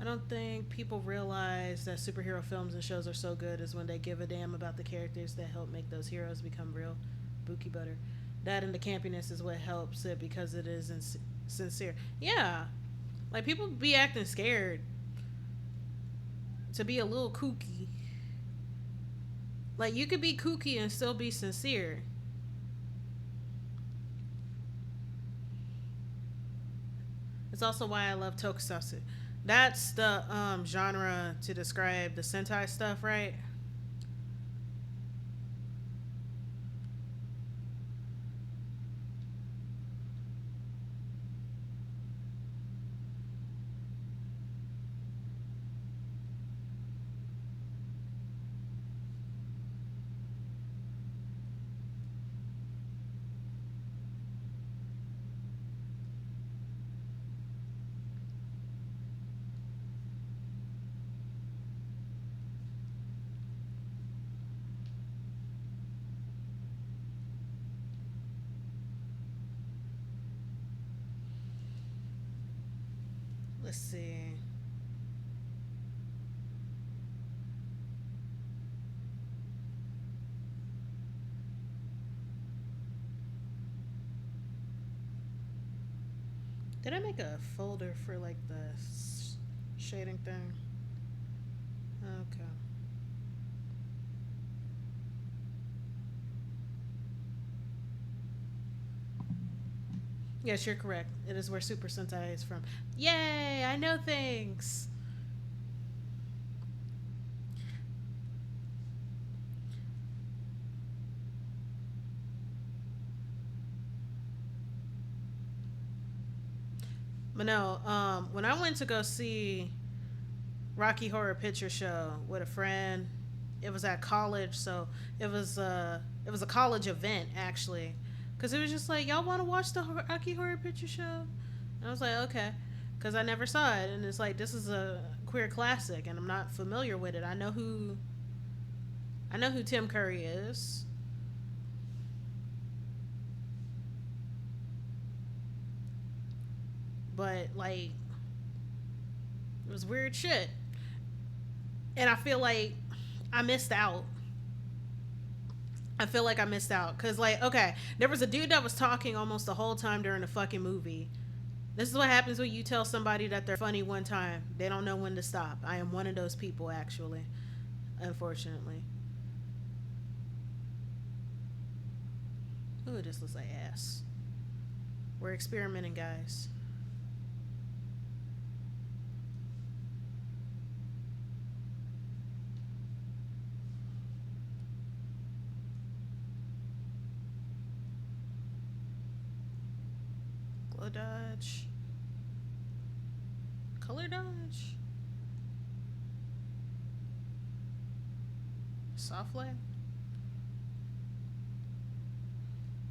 I don't think people realize that superhero films and shows are so good is when they give a damn about the characters that help make those heroes become real. Buki butter. That and the campiness is what helps it because it is sincere. Yeah. Like, people be acting scared to be a little kooky. Like, you could be kooky and still be sincere. It's also why I love tokusatsu. That's the genre to describe the Sentai stuff, right? Let's see. Did I make a folder for like the shading thing? Okay. Yes, you're correct. It is where Super Sentai is from. Yay! I know things. But no, when I went to go see Rocky Horror Picture Show with a friend, it was at college, so it was a college event actually, because it was just like, y'all want to watch the Rocky Horror Picture Show? And I was like, okay, because I never saw it, and it's like this is a queer classic, and I'm not familiar with it. I know who Tim Curry is, but like it was weird shit, and I feel like I missed out. I feel like I missed out because, like, okay, there was a dude that was talking almost the whole time during the fucking movie. This is what happens when you tell somebody that they're funny one time. They don't know when to stop. I am one of those people, actually, unfortunately. Ooh, this looks like ass. We're experimenting, guys. Glow dodge. Color dodge. Soft light.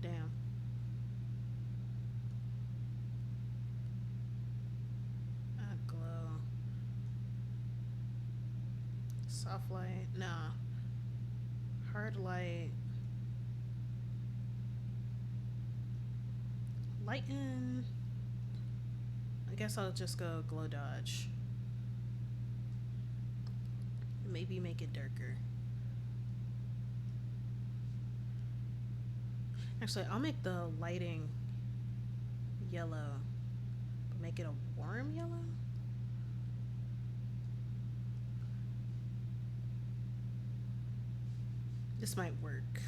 Damn. Ah, glow. Soft light. Nah. Hard light. Lighten. I guess I'll just go glow dodge. Maybe make it darker. Actually, I'll make the lighting yellow, but make it a warm yellow. This might work.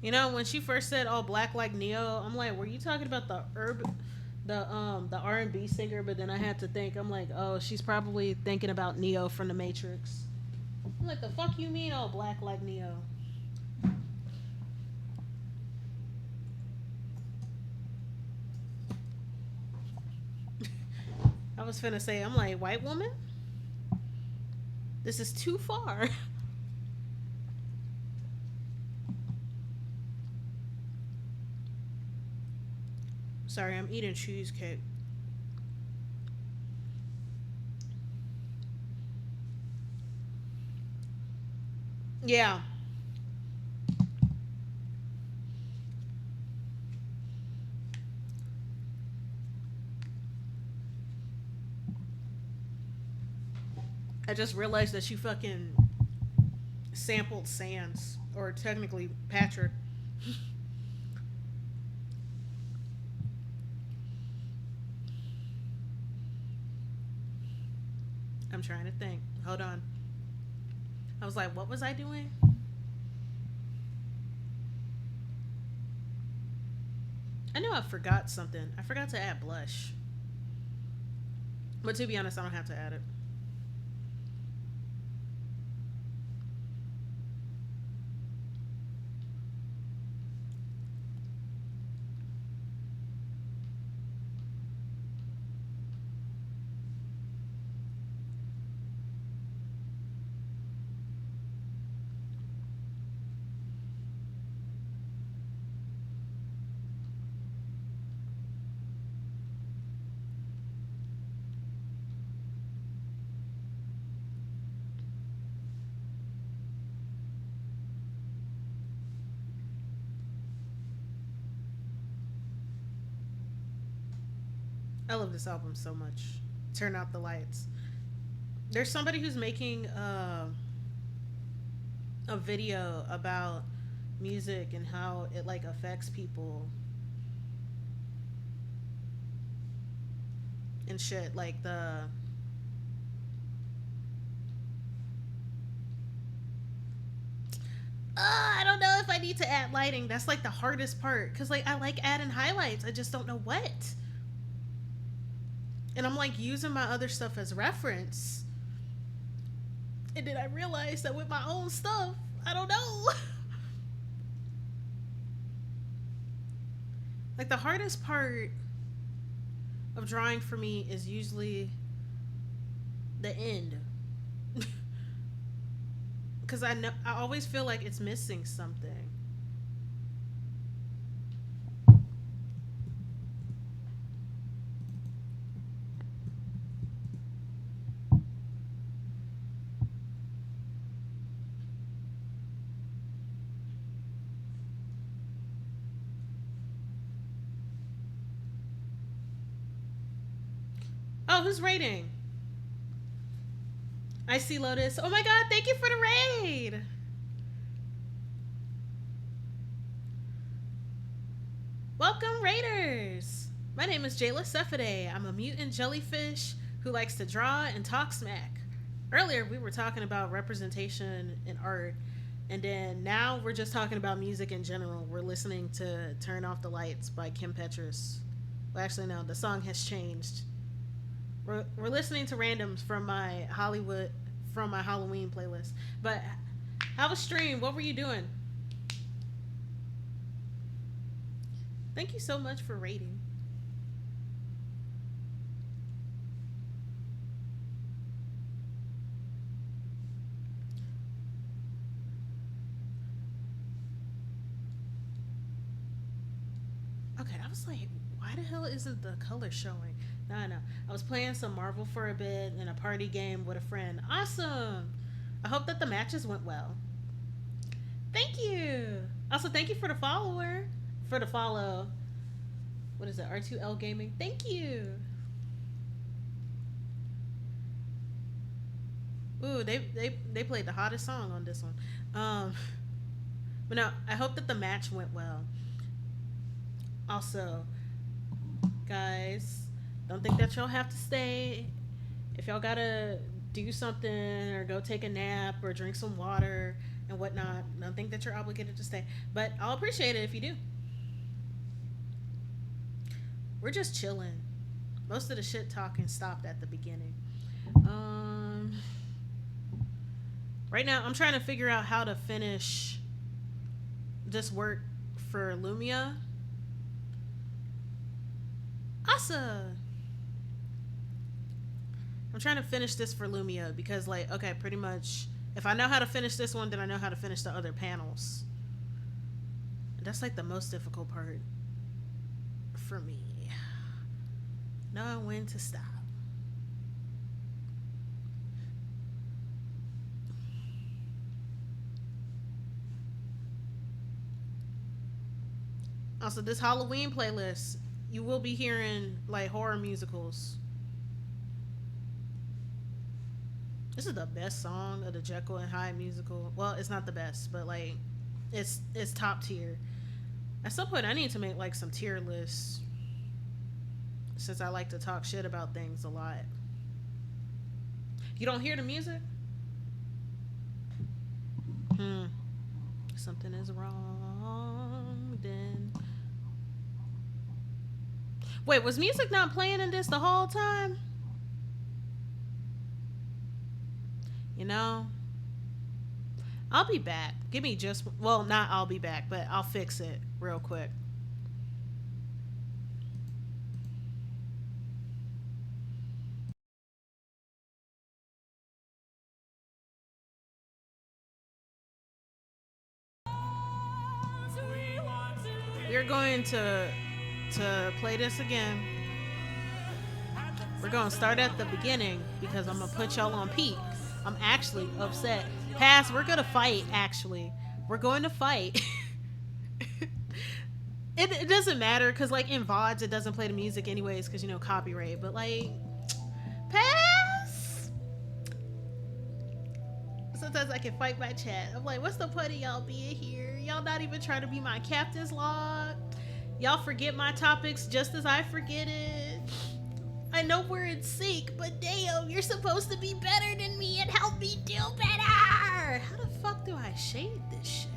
You know, when she first said "all black like Neo," I'm like, were you talking about the R&B singer? But then I had to think. I'm like, oh, she's probably thinking about Neo from the Matrix. I'm like, the fuck you mean all black like Neo? I was finna say, I'm like, white woman. This is too far. Sorry, I'm eating cheesecake. Yeah. I just realized that she fucking sampled Sans, or technically Patrick. I'm trying to think. Hold on. I was like, what was I doing? I know I forgot something. I forgot to add blush. But to be honest, I don't have to add it. I love this album so much. Turn out the lights. There's somebody who's making a video about music and how it like affects people and shit. Like the I don't know if I need to add lighting. That's like the hardest part. Cause like I like adding highlights. I just don't know what. And I'm like using my other stuff as reference. And then I realized that with my own stuff, I don't know. Like the hardest part. of drawing for me is usually the end. Because I always feel like it's missing something. Oh, who's raiding? I see Lotus. Oh my god, thank you for the raid. Welcome, Raiders! My name is Jayla Cephidae. I'm a mutant jellyfish who likes to draw and talk smack. Earlier, we were talking about representation in art, and then now we're just talking about music in general. We're listening to Turn Off the Lights by Kim Petras. Well, actually, no, the song has changed. We're listening to randoms from my Halloween playlist. But how was stream? What were you doing? Thank you so much for rating. Okay, I was like, why the hell isn't the color showing? No, no. I was playing some Marvel for a bit in a party game with a friend. Awesome. I hope that the matches went well. Thank you. Also, thank you for the follower. For the follow. What is it? R2L Gaming. Thank you. Ooh, they played the hottest song on this one. Um, but no, I hope that the match went well. Also, guys, don't think that y'all have to stay. If y'all gotta do something or go take a nap or drink some water and whatnot, don't think that you're obligated to stay. But I'll appreciate it if you do. We're just chilling. Most of the shit talking stopped at the beginning. Um, right now, I'm trying to figure out how to finish this work for Lumia. Awesome. I'm trying to finish this for Lumia because, like, okay, pretty much, if I know how to finish this one, then I know how to finish the other panels. And that's like the most difficult part for me. Knowing when to stop. Also, this Halloween playlist, you will be hearing like horror musicals. This is the best song of the Jekyll and Hyde musical. Well, it's not the best, but like it's top tier. At some point I need to make like some tier lists since I like to talk shit about things a lot. You don't hear the music? Hmm. Something is wrong then. Wait, was music not playing in this the whole time? You know, I'll be back. Give me just, well, not I'll be back, but I'll fix it real quick. We're going to play this again. We're gonna start at the beginning because I'm gonna put y'all on peak. I'm actually upset. Pass, we're gonna fight, actually. We're going to fight. It doesn't matter because, like, in VODs, it doesn't play the music anyways because, you know, copyright. But, like, pass! Sometimes I can fight my chat. I'm like, what's the point of y'all being here? Y'all not even trying to be my captain's log? Y'all forget my topics just as I forget it. I know we're in sync, but damn, you're supposed to be better than me and help me do better. How the fuck do I shade this shit?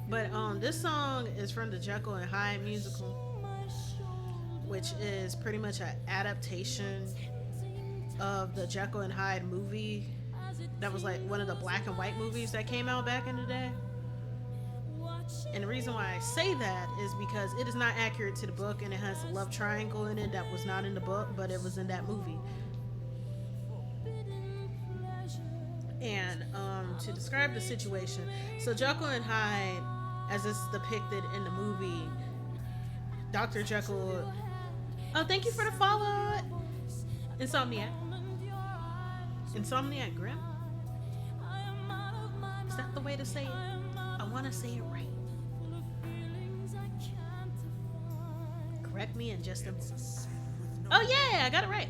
But this song is from the Jekyll and Hyde musical, which is pretty much an adaptation of the Jekyll and Hyde movie. That was like one of the black and white movies that came out back in the day. And the reason why I say that is because it is not accurate to the book, and it has a love triangle in it that was not in the book, but it was in that movie. And to describe the situation, so Jekyll and Hyde, as it's depicted in the movie, Dr. Jekyll. Oh, thank you for the follow, Insomniac. Insomniac Grim. Is that the way to say it? I want to say it right. Correct me in just a minute. Oh yeah, I got it right.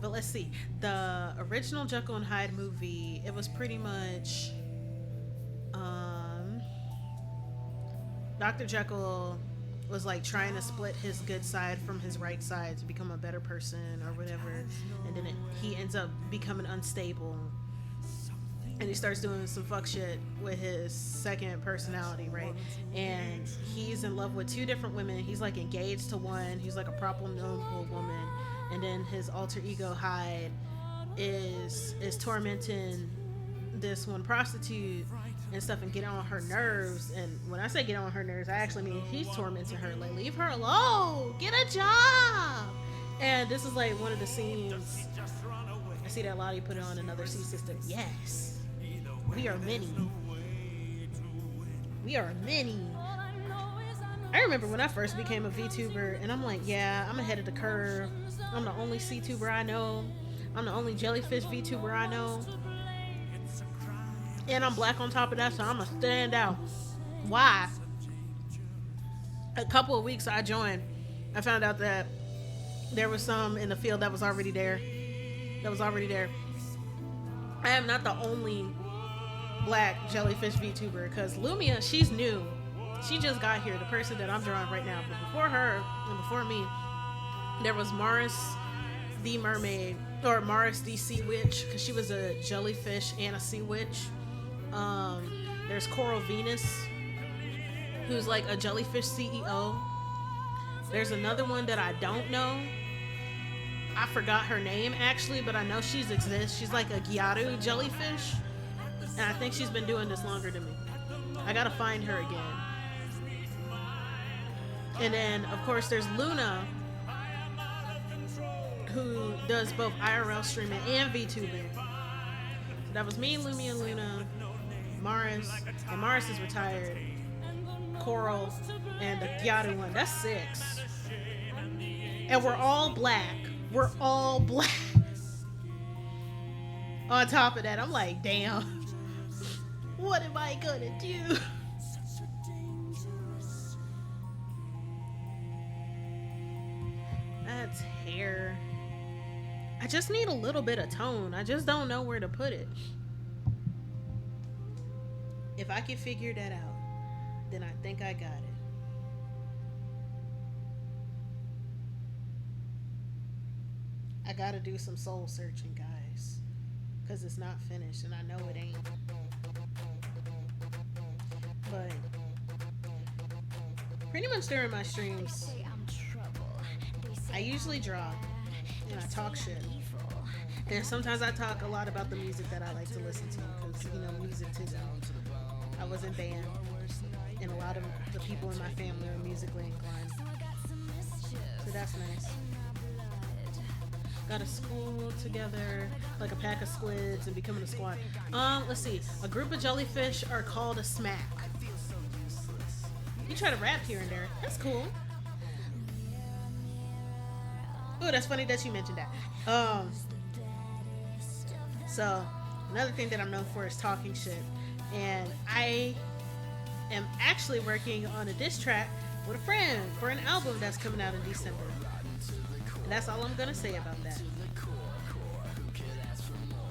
But let's see. The original Jekyll and Hyde movie, it was pretty much Dr. Jekyll was like trying to split his good side from his right side to become a better person or whatever, and then he ends up becoming unstable, and he starts doing some fuck shit with his second personality, right? And he's in love with two different women. He's like engaged to one. He's like a problematical woman, and then his alter ego Hyde is tormenting this one prostitute and stuff and get on her nerves. And when I say get on her nerves, I actually mean he's tormenting her, like, leave her alone, get a job. And this is like one of the scenes. I see that Lottie put it on Another Sea System. Yes, we are many. We are many. I remember when I first became a VTuber, and I'm like, yeah, I'm ahead of the curve. I'm the only CTuber I know. I'm the only jellyfish VTuber I know. And I'm black on top of that, so I'm gonna stand out. Why? A couple of weeks I joined, I found out that there was some in the field that was already there. I am not the only black jellyfish VTuber, because Lumia, she's new. She just got here, the person that I'm drawing right now. But before her and before me, there was Maris the Mermaid, or Maris the Sea Witch, because she was a jellyfish and a sea witch. There's Coral Venus, who's like a jellyfish CEO. There's another one that I don't know. I forgot her name actually, but I know she exists. She's like a Gyaru jellyfish, and I think she's been doing this longer than me. I gotta find her again. And then of course there's Luna, who does both IRL streaming and VTubing. So that was me, Lumia, Luna, Maris, and Maris is retired, Coral, and the Gyaru one. That's 6. And we're all black. We're all black. On top of that, I'm like, damn, what am I gonna do? That's hair. I just need a little bit of tone. I just don't know where to put it. If I can figure that out, then I think I got it. I gotta do some soul searching, guys, because it's not finished, and I know it ain't. But pretty much during my streams, I usually draw and I talk shit. And sometimes I talk a lot about the music that I like to listen to, because, you know, music too. I was in band, and a lot of the people in my family are musically inclined. So that's nice. Got a school together, like a pack of squids, and becoming a squad. Let's see. A group of jellyfish are called a smack. You try to rap here and there. That's cool. Oh, that's funny that you mentioned that. So another thing that I'm known for is talking shit, and I am actually working on a diss track with a friend for an album that's coming out in December. And that's all I'm gonna say about that.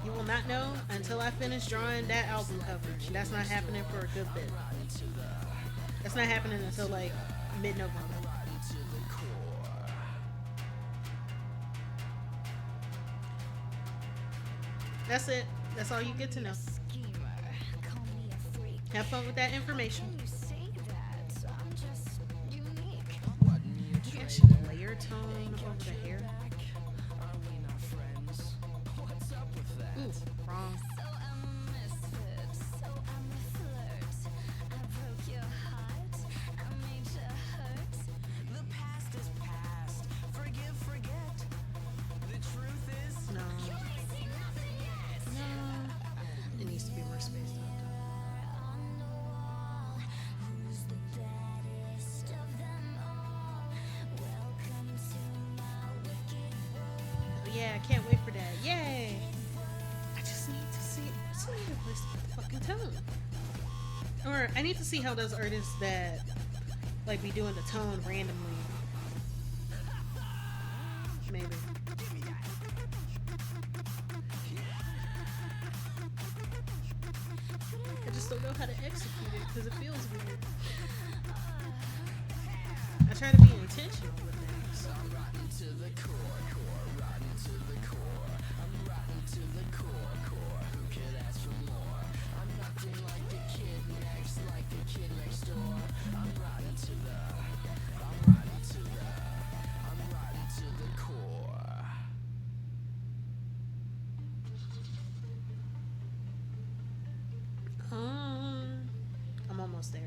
You will not know until I finish drawing that album cover. That's not happening for a good bit. That's not happening until like mid-November. That's it. That's all you get to know. Have fun with that information. Maybe I should layer tone over the hair. Ooh, wrong. Yeah, I can't wait for that. Yay! I just need to see. What's another place to put the fucking tone? Or I need to see how those artists that like be doing the tone randomly. Maybe. I just don't know how to execute it because it feels weird. I try to be intentional with things. Um, I'm almost there.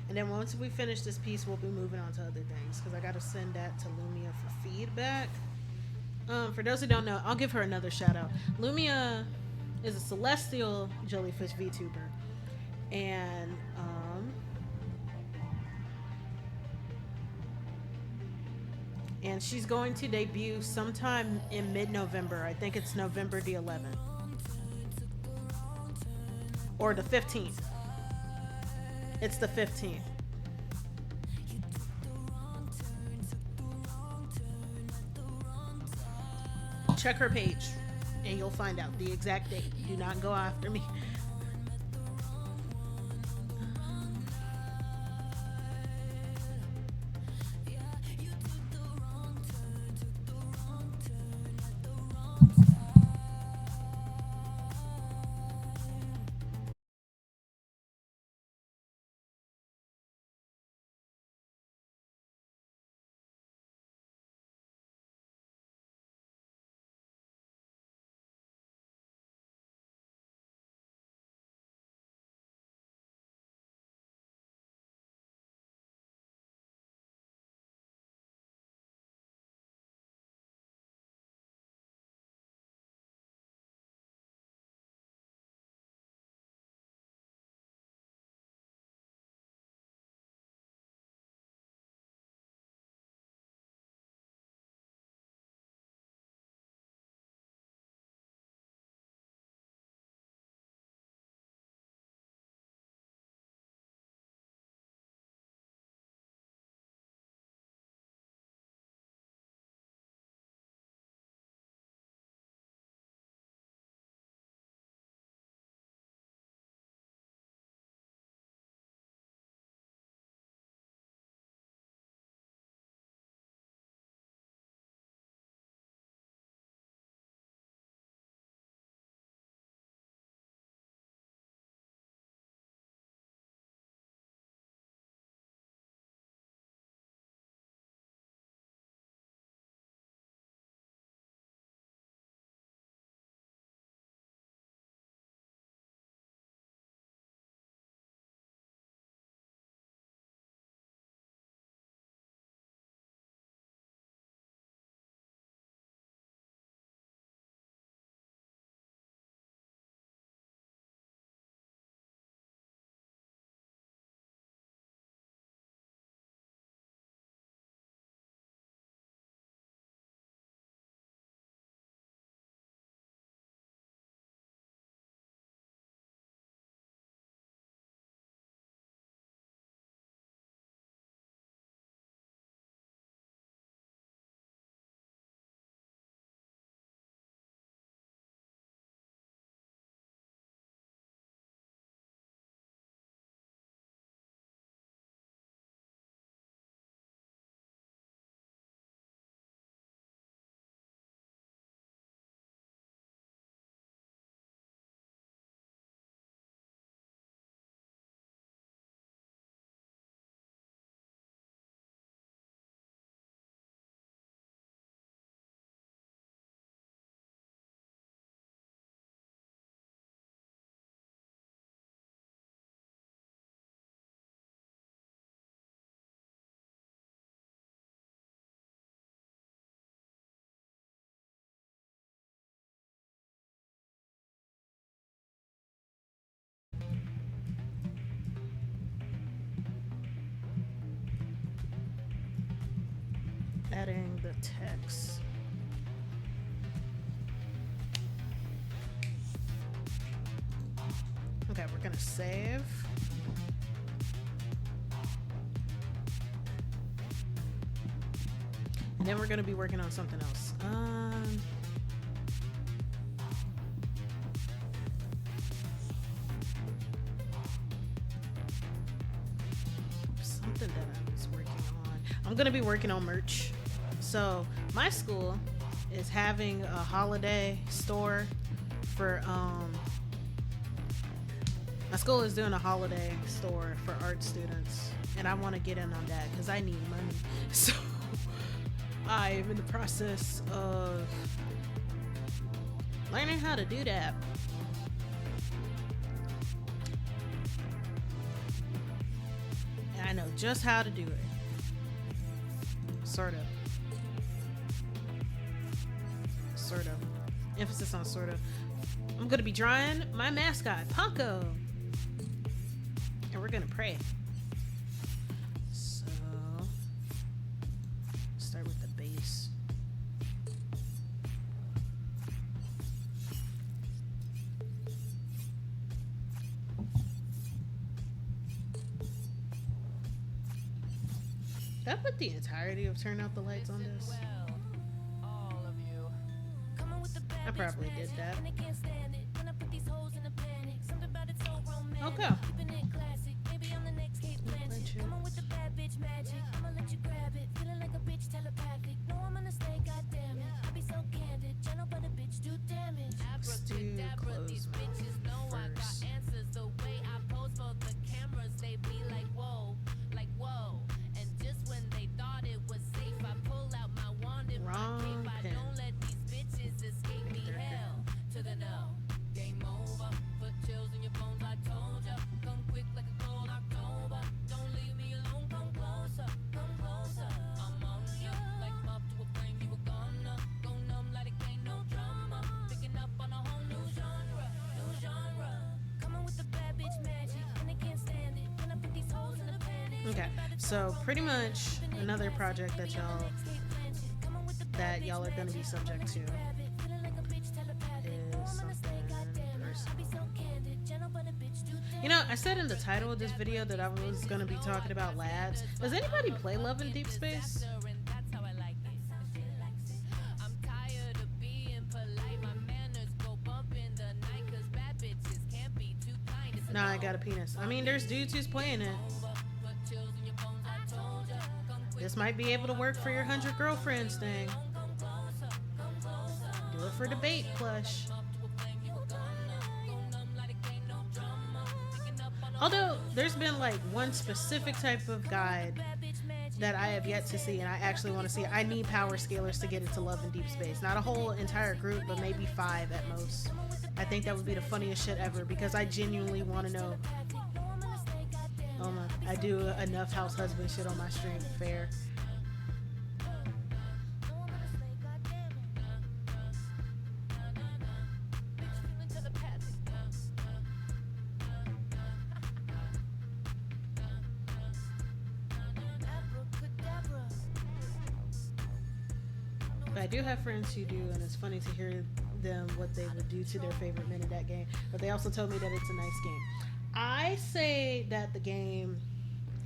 And then once we finish this piece, we'll be moving on to other things because I got to send that to Lumia for feedback. For those who don't know, I'll give her another shout out. Lumia is a celestial jellyfish VTuber, and she's going to debut sometime in mid-November. I think it's November the 11th or the 15th. It's the 15th. Check her page and you'll find out the exact date. Do not go after me. Adding the text. Okay, we're gonna save. And then we're gonna be working on something else. Something that I was working on. I'm gonna be working on merch. So my school is having a holiday store for my school is doing a holiday store for art students, and I want to get in on that because I need money. So I am in the process of learning how to do that. And I know just how to do it. Sort of. Sort of. Emphasis on sort of. I'm going to be drawing my mascot, Ponko. And we're going to pray. So, start with the base. Did I put the entirety of Turn Out the Lights on this? I probably did that. Okay. Let's do close mouth first. Wrong pen. Okay, so pretty much another project that y'all are gonna be subject to is something personal. You know, I said in the title of this video that I was gonna be talking about labs. Does anybody play Love in Deep Space? Nah, I got a penis. I mean, there's dudes who's playing it. This might be able to work for your 100 girlfriends thing. Do it for debate plush. Although there's been like one specific type of guide that I have yet to see, and I actually want to see it. I need power scalers to get into Love in Deep Space. Not a whole entire group, but maybe 5 at most. I think that would be the funniest shit ever because I genuinely want to know. Oh my, I do enough house husband shit on my stream. Fair. But I do have friends who do, and it's funny to hear them what they would do to their favorite men in that game. But they also told me that it's a nice game. I say that the game,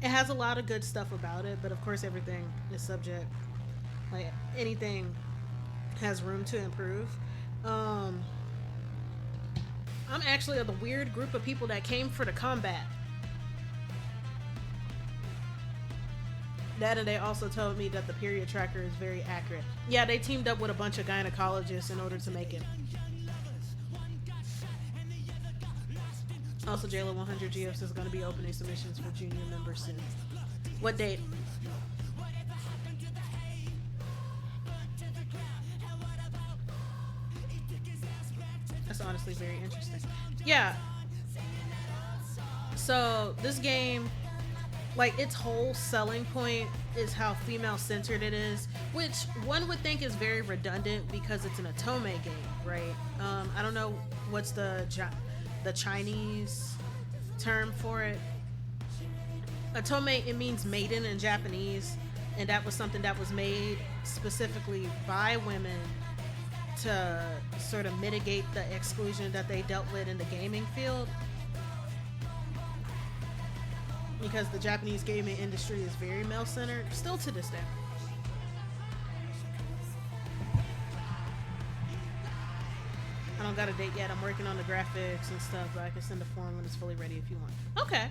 it has a lot of good stuff about it, but of course everything is subject. Like anything has room to improve. I'm actually of the weird group of people that came for the combat. That, and they also told me that the period tracker is very accurate. Yeah, they teamed up with a bunch of gynecologists in order to make it. Also, Jayla 100 GFs is going to be opening submissions for junior members soon. What date? That's honestly very interesting. Yeah. So, this game, like, its whole selling point is how female-centered it is, which one would think is very redundant because it's an otome game, right? I don't know what's the Chinese term for it. Otome, it means maiden in Japanese. and that was something that was made specifically by women to sort of mitigate the exclusion that they dealt with in the gaming field, because the Japanese gaming industry is very male centered still to this day. I don't got a date yet. I'm working on the graphics and stuff, but I can send a form when it's fully ready if you want. Okay.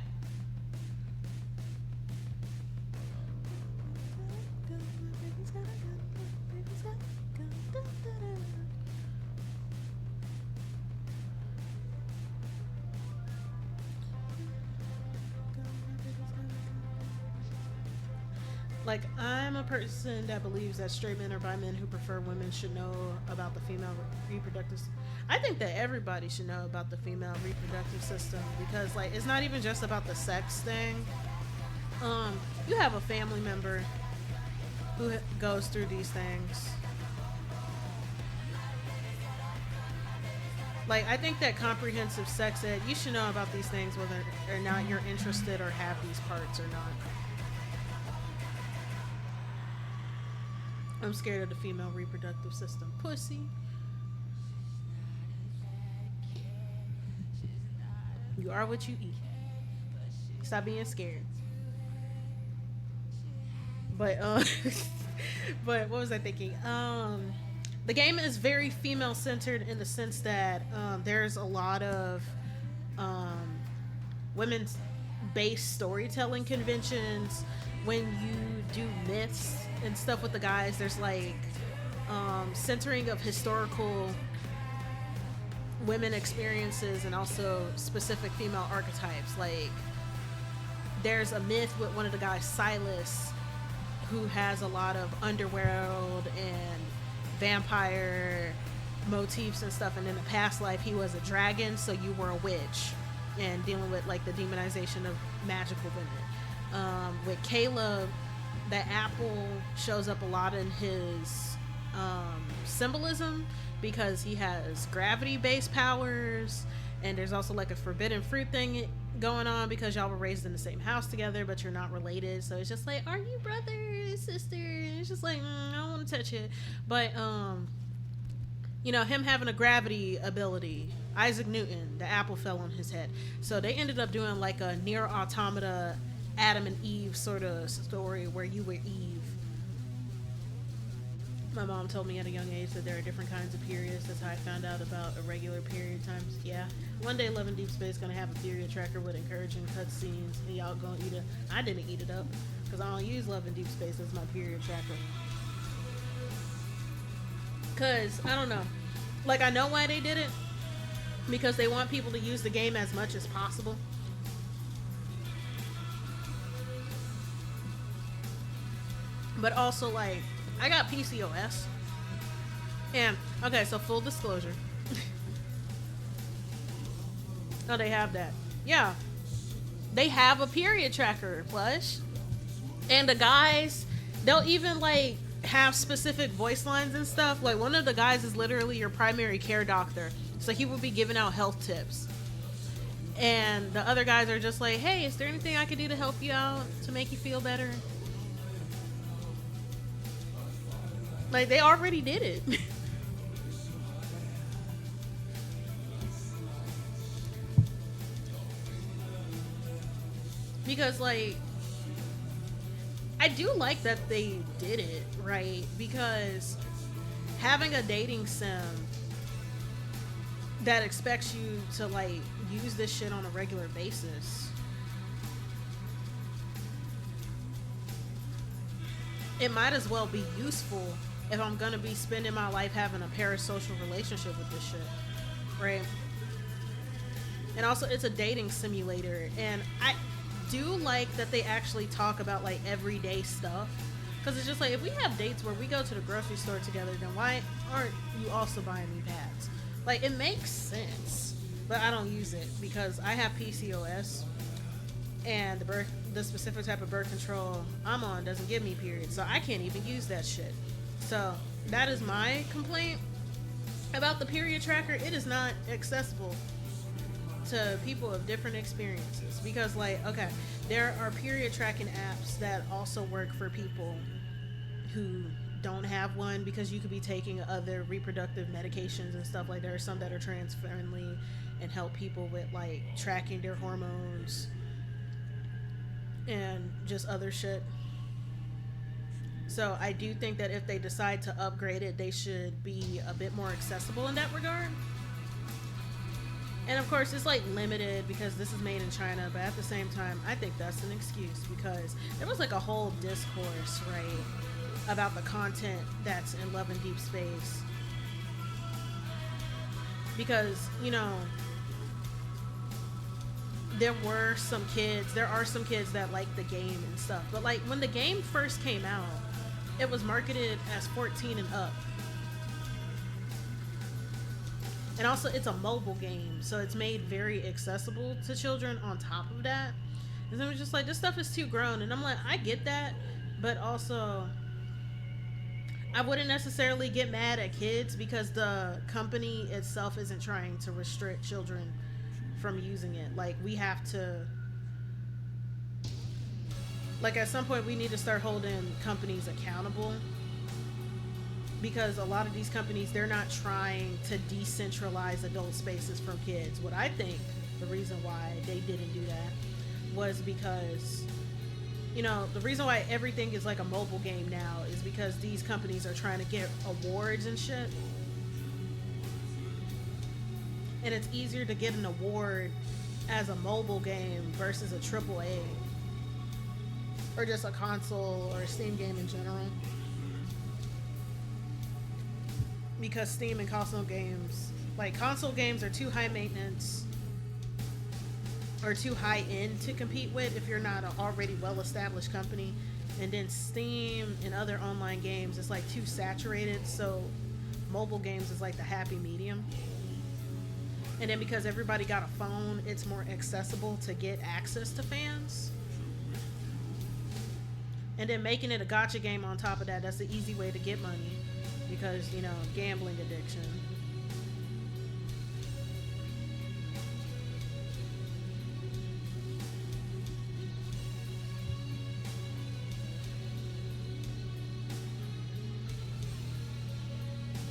Like, I'm a person that believes that straight men or bi men who prefer women should know about the female reproductive. I think that everybody should know about the female reproductive system, because, like, it's not even just about the sex thing. You have a family member who goes through these things. Like, I think that comprehensive sex ed, you should know about these things whether or not you're interested or have these parts or not. I'm scared of the female reproductive system. Pussy. You are what you eat. Stop being scared. But but what was I thinking? The game is very female centered in the sense that there's a lot of women's based storytelling conventions. When you do myths and stuff with the guys, there's like centering of historical women experiences and also specific female archetypes. Like, there's a myth with one of the guys, Silas, who has a lot of underworld and vampire motifs and stuff, and in a past life he was a dragon, so you were a witch, and dealing with like the demonization of magical women. With Caleb, the apple shows up a lot in his symbolism, because he has gravity-based powers, and there's also like a forbidden fruit thing going on because y'all were raised in the same house together, but you're not related. So it's just like, are you brother and sister? And it's just like, I don't want to touch it. But you know, him having a gravity ability, Isaac Newton, the apple fell on his head. So they ended up doing like a near automata Adam and Eve sort of story where you were Eve. My mom told me at a young age that there are different kinds of periods. That's how I found out about irregular period times. Yeah. One day Love in Deep Space gonna have a period tracker with encouraging cutscenes, and y'all gonna eat it. I didn't eat it up because I don't use Love in Deep Space as my period tracker. Cause I don't know. Like, I know why they did it. Because they want people to use the game as much as possible. But also, like, I got PCOS. And, okay, so full disclosure. Oh, they have that. Yeah. They have a period tracker, Plush. And the guys, they'll even, like, have specific voice lines and stuff. Like, one of the guys is literally your primary care doctor. So he will be giving out health tips. And the other guys are just like, hey, is there anything I can do to help you out to make you feel better? Like, they already did it. Because, like, I do like that they did it, right? Because having a dating sim that expects you to, like, use this shit on a regular basis, it might as well be useful if I'm gonna be spending my life having a parasocial relationship with this shit, right? And also, it's a dating simulator, and I do like that they actually talk about, like, everyday stuff, because it's just like, if we have dates where we go to the grocery store together, then why aren't you also buying me pads? Like, it makes sense, but I don't use it because I have PCOS, and the specific type of birth control I'm on doesn't give me periods, so I can't even use that shit. So that is my complaint about the period tracker. It is not accessible to people of different experiences because, like, okay, there are period tracking apps that also work for people who don't have one because you could be taking other reproductive medications and stuff. Like, there are some that are trans friendly and help people with like tracking their hormones and just other shit. So I do think that if they decide to upgrade it, they should be a bit more accessible in that regard. And of course, it's like limited because this is made in China, but at the same time, I think that's an excuse because there was like a whole discourse, right, about the content that's in Love and Deep Space. Because, you know, there are some kids that like the game and stuff. But like when the game first came out, it was marketed as 14 and up. And also it's a mobile game, so it's made very accessible to children on top of that. And then it was just like, this stuff is too grown. And I'm like, I get that, but also I wouldn't necessarily get mad at kids because the company itself isn't trying to restrict children from using it. Like, we have to, like, at some point we need to start holding companies accountable because a lot of these companies, they're not trying to decentralize adult spaces from kids. What I think the reason why they didn't do that was because, you know, the reason why everything is like a mobile game now is because these companies are trying to get awards and shit. And it's easier to get an award as a mobile game versus a AAA or just a console or a Steam game in general. Because Steam and console games, like, console games are too high maintenance or too high end to compete with if you're not an already well established company. And then Steam and other online games is like too saturated, so mobile games is like the happy medium. And then because everybody got a phone, it's more accessible to get access to fans. And then making it a gacha game on top of that, that's the easy way to get money because, you know, gambling addiction.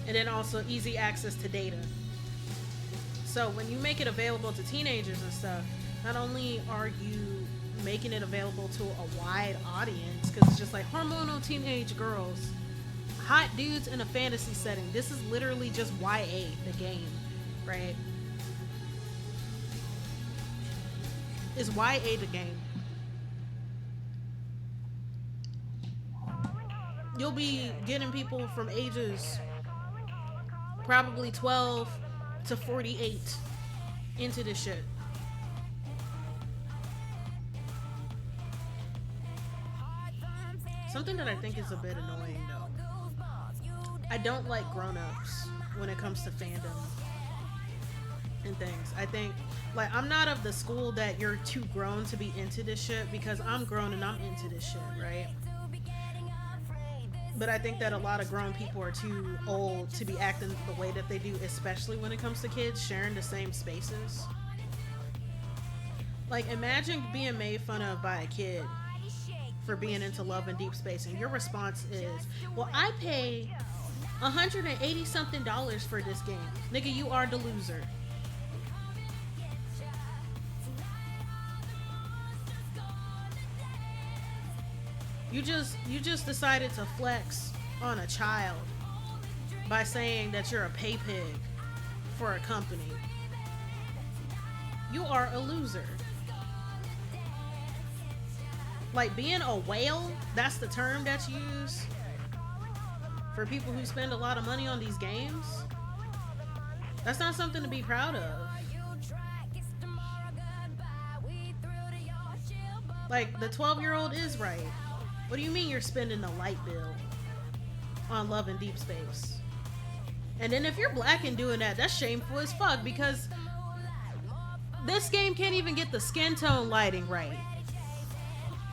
And then also easy access to data. So when you make it available to teenagers and stuff, not only are you making it available to a wide audience, because it's just like hormonal teenage girls, hot dudes in a fantasy setting. This is literally just YA, the game, right? It's YA, the game. You'll be getting people from ages probably 12 to 48 into this shit. Something that I think is a bit annoying though, I don't like grown-ups when it comes to fandom and things. I think, like, I'm not of the school that you're too grown to be into this shit because I'm grown and I'm into this shit, right? But I think that a lot of grown people are too old to be acting the way that they do, especially when it comes to kids sharing the same spaces. Like, imagine being made fun of by a kid for being into Love and Deep Space, and your response is, well, I pay $180 something for this game. Nigga, you are the loser. You just decided to flex on a child by saying that you're a pay pig for a company. You are a loser. Like, being a whale, that's the term that's used for people who spend a lot of money on these games. That's not something to be proud of. Like, the 12-year-old is right. What do you mean you're spending a light bill on Love and Deep Space? And then if you're black and doing that, that's shameful as fuck because this game can't even get the skin tone lighting right.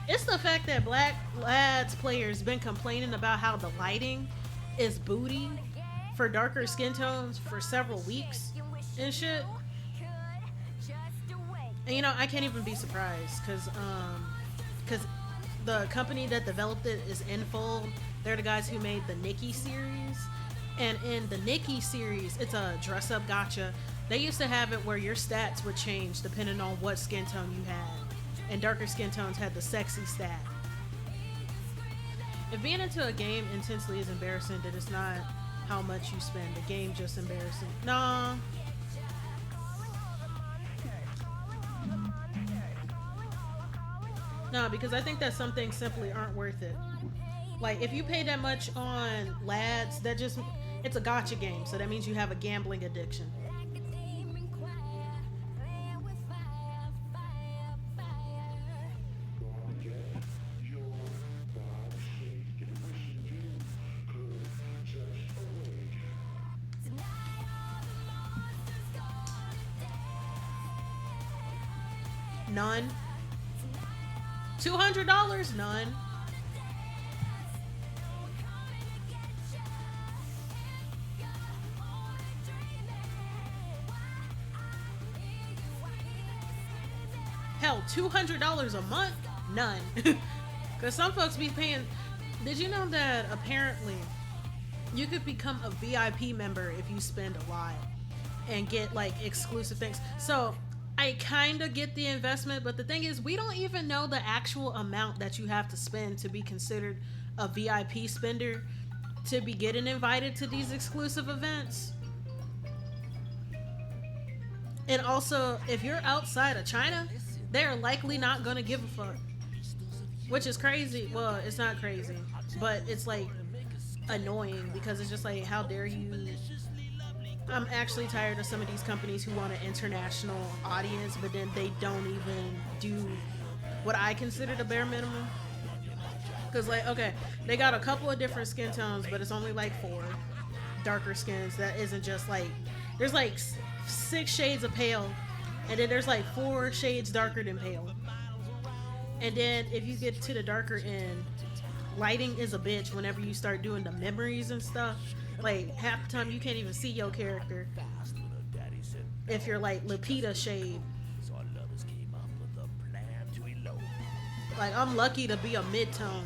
It's the fact that Black Lads players been complaining about how the lighting is booty for darker skin tones for several weeks and shit. And you know, I can't even be surprised because the company that developed it is Infold. They're the guys who made the Nikki series. And in the Nikki series, it's a dress up gotcha. They used to have it where your stats would change depending on what skin tone you had. And darker skin tones had the sexy stat. If being into a game intensely is embarrassing, then it's not how much you spend. The game just embarrassing. Nah. No, because I think that some things simply aren't worth it. Like, if you pay that much on lads, that just, it's a gotcha game, so that means you have a gambling addiction. None. $200? None. Hell, $200 a month? None. Because some folks be paying. Did you know that apparently you could become a VIP member if you spend a lot and get like exclusive things? So I kind of get the investment, but the thing is, we don't even know the actual amount that you have to spend to be considered a VIP spender to be getting invited to these exclusive events. And also, if you're outside of China, they're likely not gonna give a fuck. Which is crazy. Well, it's not crazy, but it's like annoying because it's just like, how dare you? I'm actually tired of some of these companies who want an international audience, but then they don't even do what I consider the bare minimum. Because, like, okay, they got a couple of different skin tones, but it's only like 4 darker skins. That isn't just like, there's like 6 shades of pale, and then there's like 4 shades darker than pale. And then if you get to the darker end, lighting is a bitch whenever you start doing the memories and stuff. Like, half the time you can't even see your character if you're like Lapita shade. Like, I'm lucky to be a mid-tone.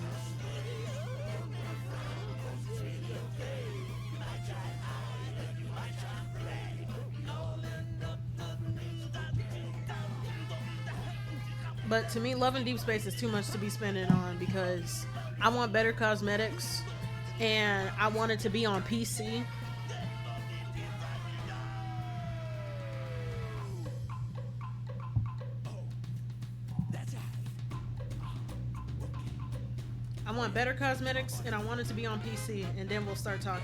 But to me, Love and Deep Space is too much to be spending on because I want better cosmetics and I want it to be on PC. I want better cosmetics and I want it to be on PC, and then we'll start talking.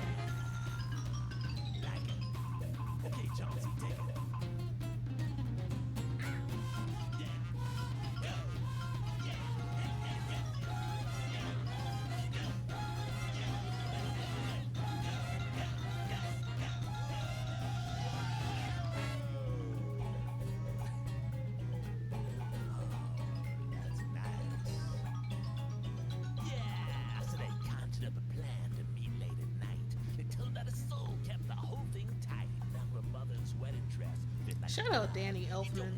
Shout out Danny Elfman.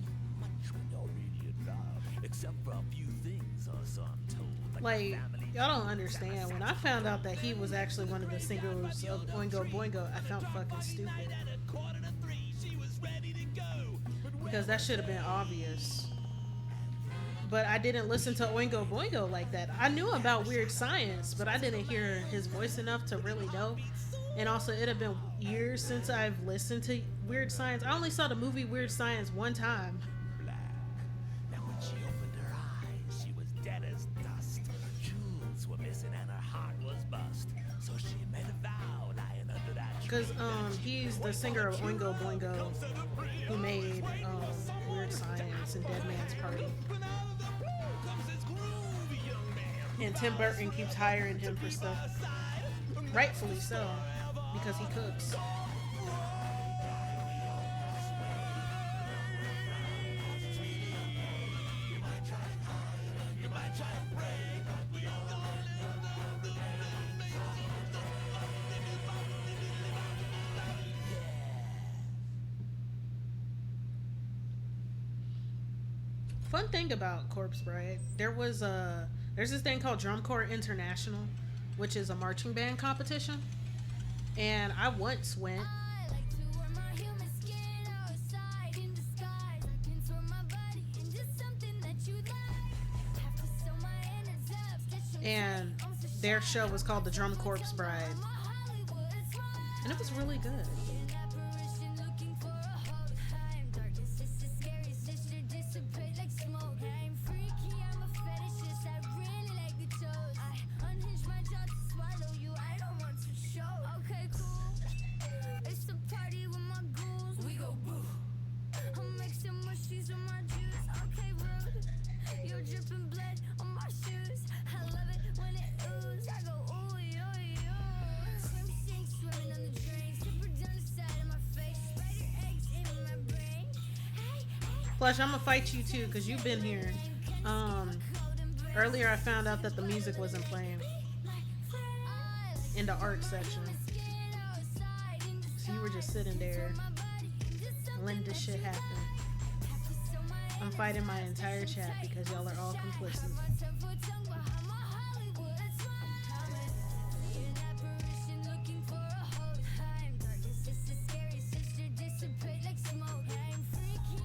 Like, y'all don't understand. When I found out that he was actually one of the singers of Oingo Boingo, I felt fucking stupid. Because that should have been obvious. But I didn't listen to Oingo Boingo like that. I knew about Weird Science, but I didn't hear his voice enough to really know. And also, it had been years since I've listened to Weird Science. I only saw the movie Weird Science one time. Now when she opened her eyes, she was dead as dust. Jewels were missing and her heart was bust. So she made a vow lying under that tree. Because he's the singer of Oingo Boingo who made Weird Science and Dead Man's Party. And Tim Burton keeps hiring him for stuff. Rightfully so, because he cooks. Fun thing about Corpse Bride, there's this thing called Drum Corps International, which is a marching band competition, and I once went, and their show was called the Drum Corps Bride, and it was really good. Plush, I'm gonna fight you too because you've been here. Um, Earlier I found out that the music wasn't playing in the art section, so you were just sitting there letting this shit happen. I'm fighting my entire chat because y'all are all complicit.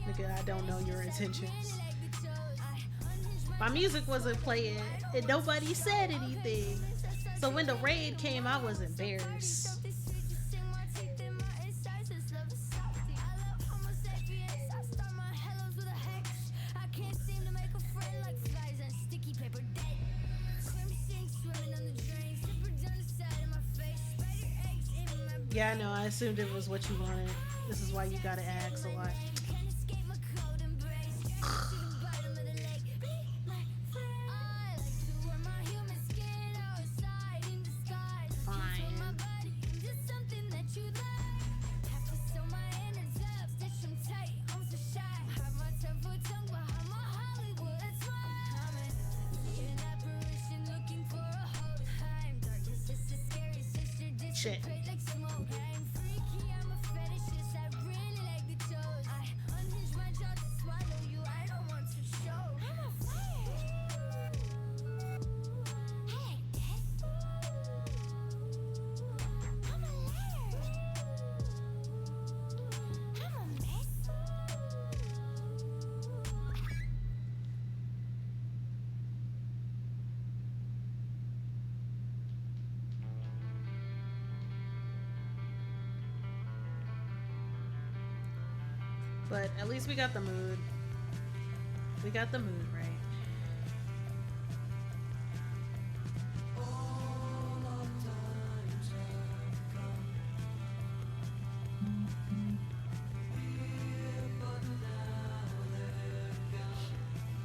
Nigga, I don't know your intentions. My music wasn't playing and nobody said anything. So when the raid came, I was embarrassed. Yeah, I know. I assumed it was what you wanted. This is why you gotta ask a lot. Shit. But at least we got the mood. We got the mood right.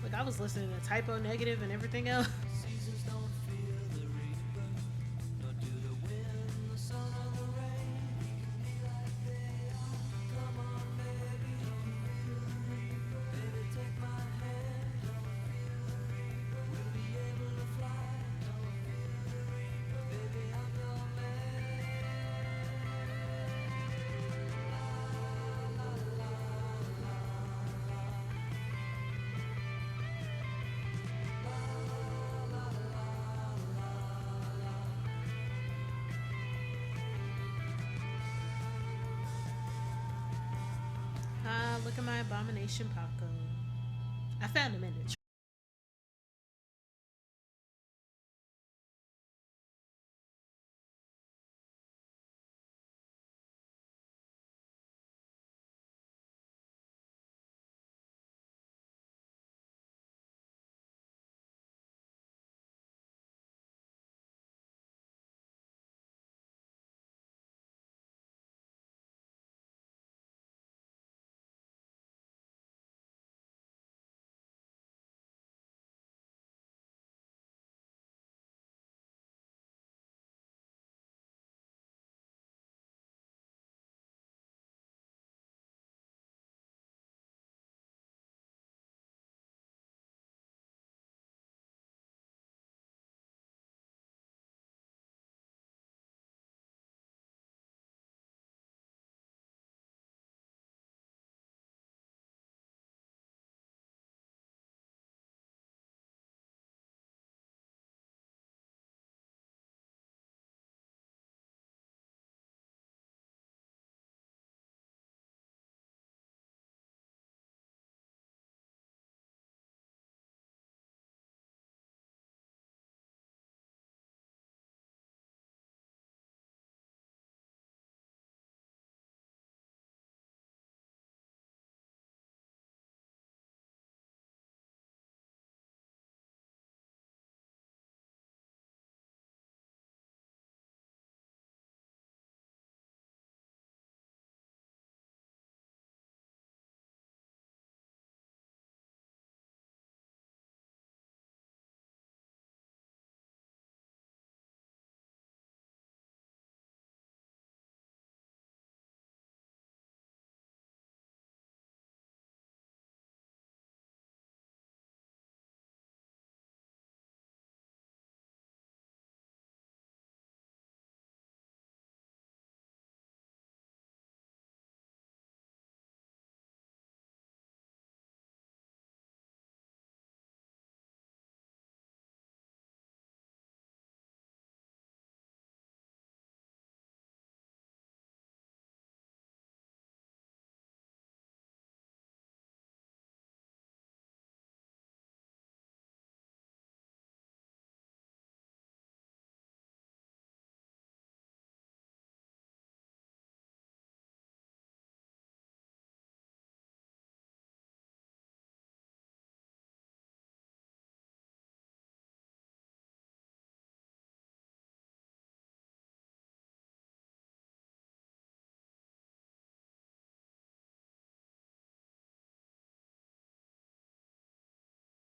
Like I was listening to Typo Negative and everything else. Look at my abomination Paco. I found him in the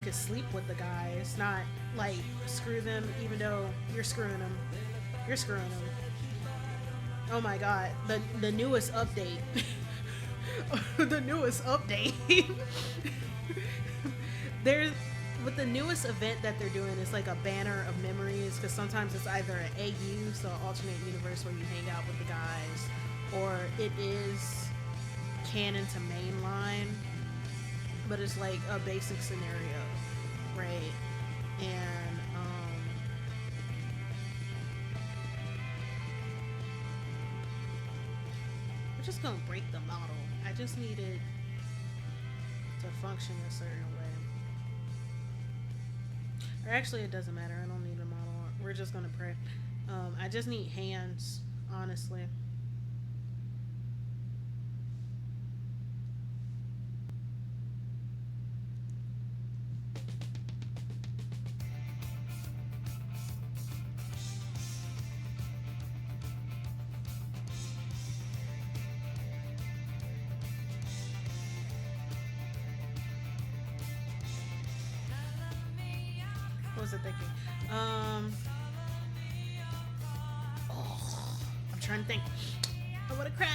could sleep with the guy. It's not like screw them, even though you're screwing them. You're screwing them. Oh my god, the newest update. The newest update. There's with the newest event that they're doing, it's like a banner of memories, because sometimes it's either an AU, so alternate universe where you hang out with the guys, or it is canon to mainline, but it's like a basic scenario, right? And we're just gonna break the model. I just need it to function a certain way. Or actually, it doesn't matter. I don't need a model. We're just gonna pray. I just need hands, honestly. What was it thinking? Oh, I'm trying to think. I want to cry.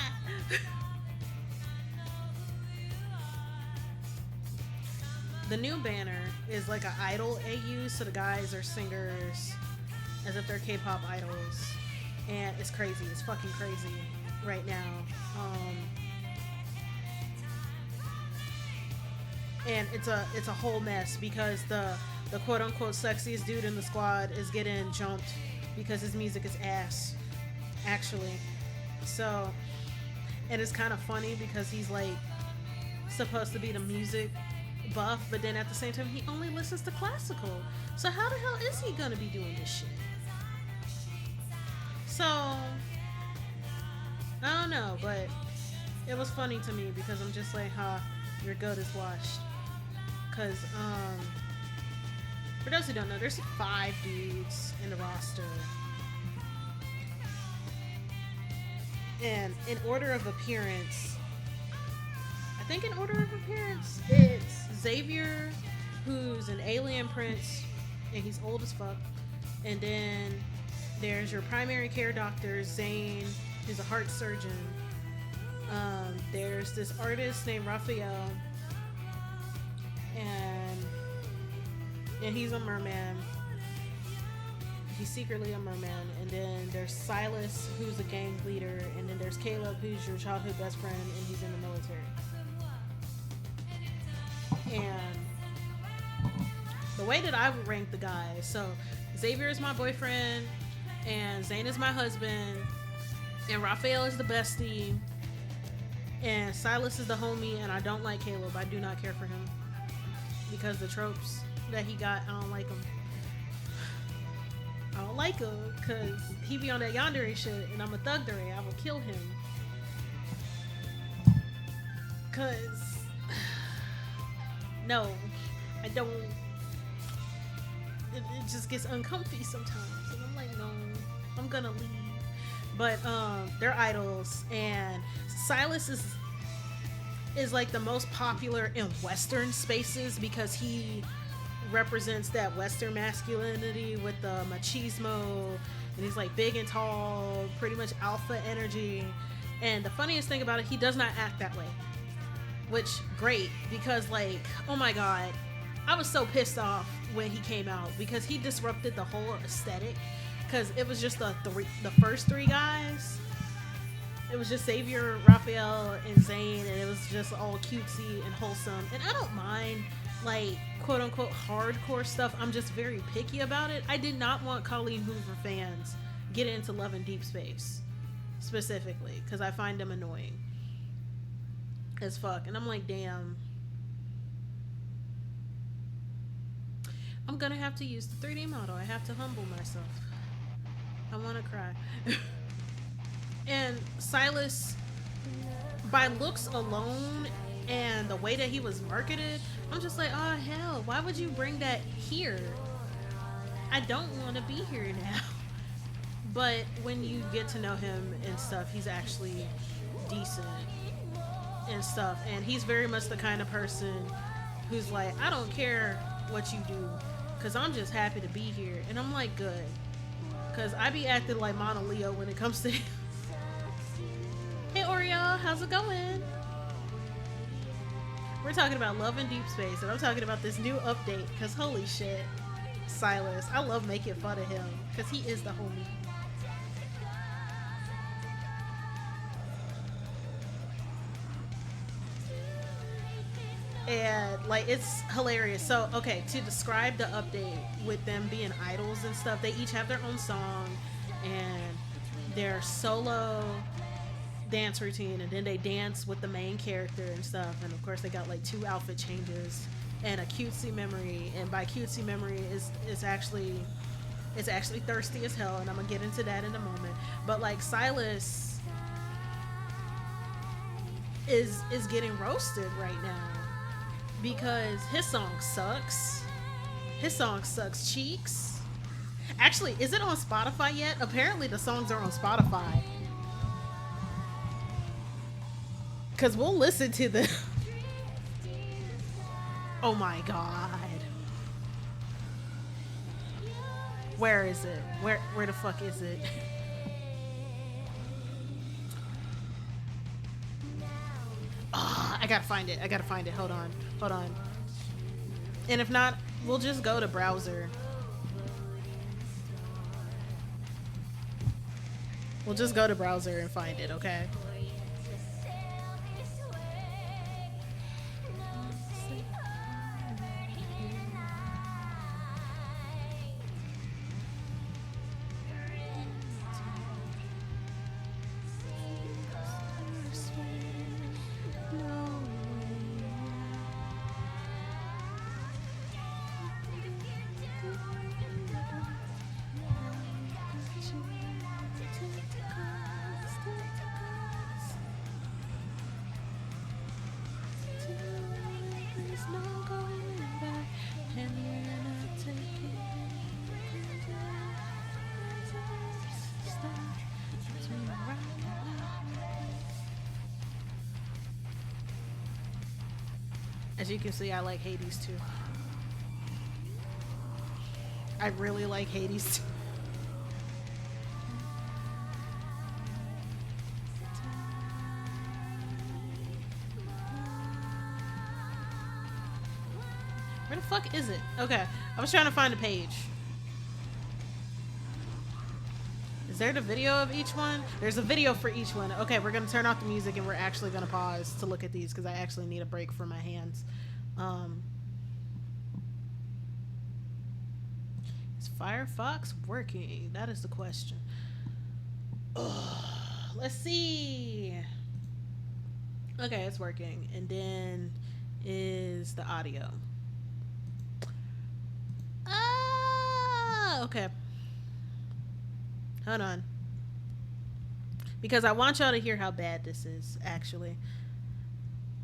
The new banner is like an idol AU, so the guys are singers as if they're K-pop idols, and it's crazy. It's fucking crazy right now. And it's a whole mess because the quote unquote sexiest dude in the squad is getting jumped because his music is ass, actually. So, and it's kind of funny because he's like supposed to be the music buff, but then at the same time he only listens to classical. So how the hell is he gonna be doing this shit? So I don't know, but it was funny to me because I'm just like, your goat is washed. Cause for those who don't know, there's 5 dudes in the roster. And in order of appearance, I think in order of appearance, it's Xavier, who's an alien prince, and he's old as fuck. And then there's your primary care doctor, Zane, who's a heart surgeon. There's this artist named Raphael, and he's a merman. He's secretly a merman. And then there's Silas, who's a gang leader, and then there's Caleb, who's your childhood best friend, and he's in the military. And the way that I would rank the guys, so Xavier is my boyfriend, and Zane is my husband, and Raphael is the bestie, and Silas is the homie, and I don't like Caleb. I do not care for him because the tropes that he got, I don't like him. I don't like him because he be on that yandere shit, and I'm a thugdere. I will kill him because no, I don't. It just gets uncomfy sometimes, and I'm like, no, I'm gonna leave. But they're idols, and Silas is like the most popular in Western spaces because he represents that Western masculinity with the machismo, and he's like big and tall, pretty much alpha energy. And the funniest thing about it, he does not act that way, which great, because like, oh my god, I was so pissed off when he came out because he disrupted the whole aesthetic, because it was just the first 3 guys. It was just Xavier, Raphael, and Zane, and it was just all cutesy and wholesome. And I don't mind like quote unquote hardcore stuff. I'm just very picky about it. I did not want Colleen Hoover fans get into Love and Deep Space specifically because I find them annoying as fuck. And I'm like, damn, I'm gonna have to use the 3D model. I have to humble myself. I want to cry. And Silas, by looks alone and the way that he was marketed, I'm just like, oh hell, why would you bring that here? I don't want to be here now. But when you get to know him and stuff, he's actually decent and stuff. And he's very much the kind of person who's like, I don't care what you do, because I'm just happy to be here. And I'm like, good. Because I be acting like Mono Leo when it comes to Hey Oreo, how's it going? We're talking about Love in Deep Space, and I'm talking about this new update, because holy shit, Silas. I love making fun of him, because he is the homie. And like, it's hilarious. So okay, to describe the update with them being idols and stuff, they each have their own song and their solo dance routine, and then they dance with the main character and stuff. And of course they got like 2 outfit changes and a cutesy memory, and by cutesy memory is actually, it's actually thirsty as hell, and I'm gonna get into that in a moment. But like, Silas is getting roasted right now because his song sucks. His song sucks cheeks. Actually, is it on Spotify yet? Apparently the songs are on Spotify. Cause we'll listen to them. Oh my god. Where is it? Where the fuck is it? Oh, I gotta find it. I gotta find it. Hold on. Hold on. And if not, we'll just go to browser. We'll just go to browser and find it, okay? As you can see, I like Hades too. I really like Hades too. Where the fuck is it? Okay, I was trying to find a page. Is there the video of each one? There's a video for each one. Okay, we're gonna turn off the music and we're actually gonna pause to look at these because I actually need a break for my hands. Is Firefox working? That is the question. Ugh, let's see. Okay, it's working. And then is the audio. Ah, okay. Hold on. Because I want y'all to hear how bad this is, actually.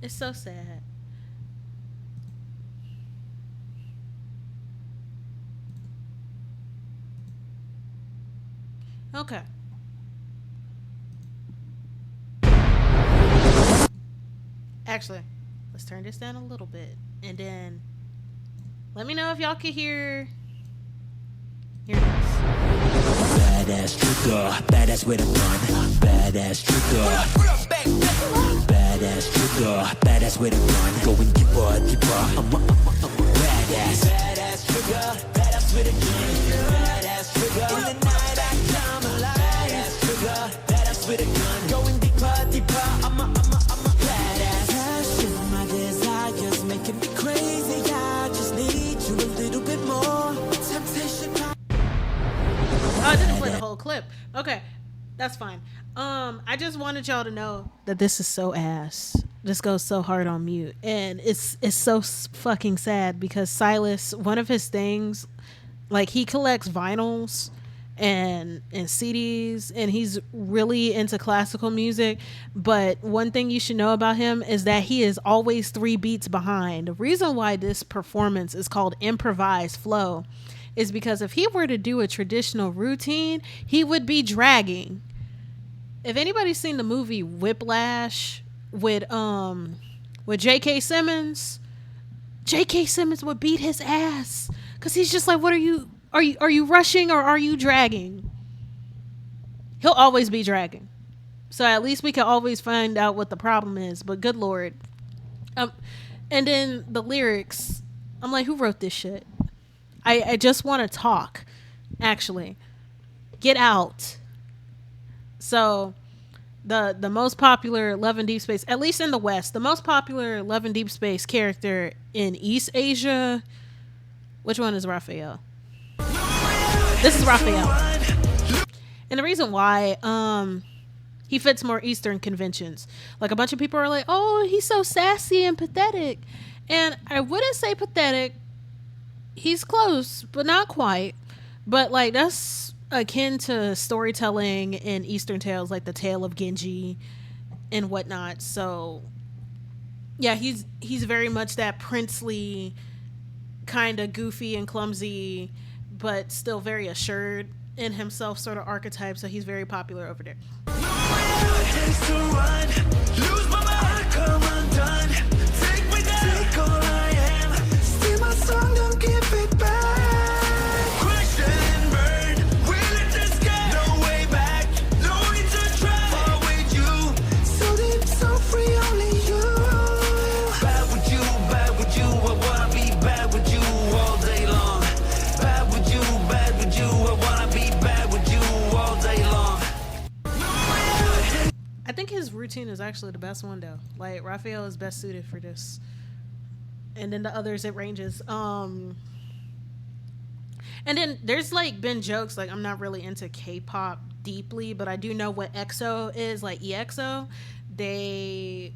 It's so sad. Okay. Actually, let's turn this down a little bit. And then let me know if y'all can hear this. Badass trigger, badass with a gun. Badass trigger, badass trigger, badass with a gun. Going deeper, deeper. I'm a badass. Badass trigger, badass with a gun. Badass trigger. In the night I come alive. Badass trigger, badass with a gun. Going deeper, deeper. I'm a badass. Passion, my desires making me crazy. I just need you a little bit more. Temptation. Oh, I didn't play the whole clip. Okay, that's fine. I just wanted y'all to know that this is so ass. This goes so hard on mute, and it's so fucking sad because Silas, one of his things, like he collects vinyls and CDs, and he's really into classical music. But one thing you should know about him is that he is always 3 beats behind. The reason why this performance is called improvised flow is because if he were to do a traditional routine, he would be dragging. If anybody's seen the movie Whiplash with J.K. Simmons, J.K. Simmons would beat his ass because he's just like, what are you rushing or are you dragging? He'll always be dragging. So at least we can always find out what the problem is. But good Lord. And then the lyrics, I'm like, who wrote this shit? I just want to talk, actually. Get out. So the most popular Love in Deep Space, at least in the West, the most popular Love in Deep Space character in East Asia, which one is Raphael? This is Raphael. And the reason why, he fits more Eastern conventions. Like, a bunch of people are like, oh, he's so sassy and pathetic. And I wouldn't say pathetic. He's close, but not quite. But, like, that's akin to storytelling in Eastern tales, like the Tale of Genji and whatnot. So, yeah, he's very much that princely, kind of goofy and clumsy, but still very assured in himself sort of archetype. So he's very popular over there. I think his routine is actually the best one though. Like, Raphael is best suited for this. And then the others, it ranges. And then there's like been jokes, like, I'm not really into K-pop deeply, but I do know what EXO is, like EXO. They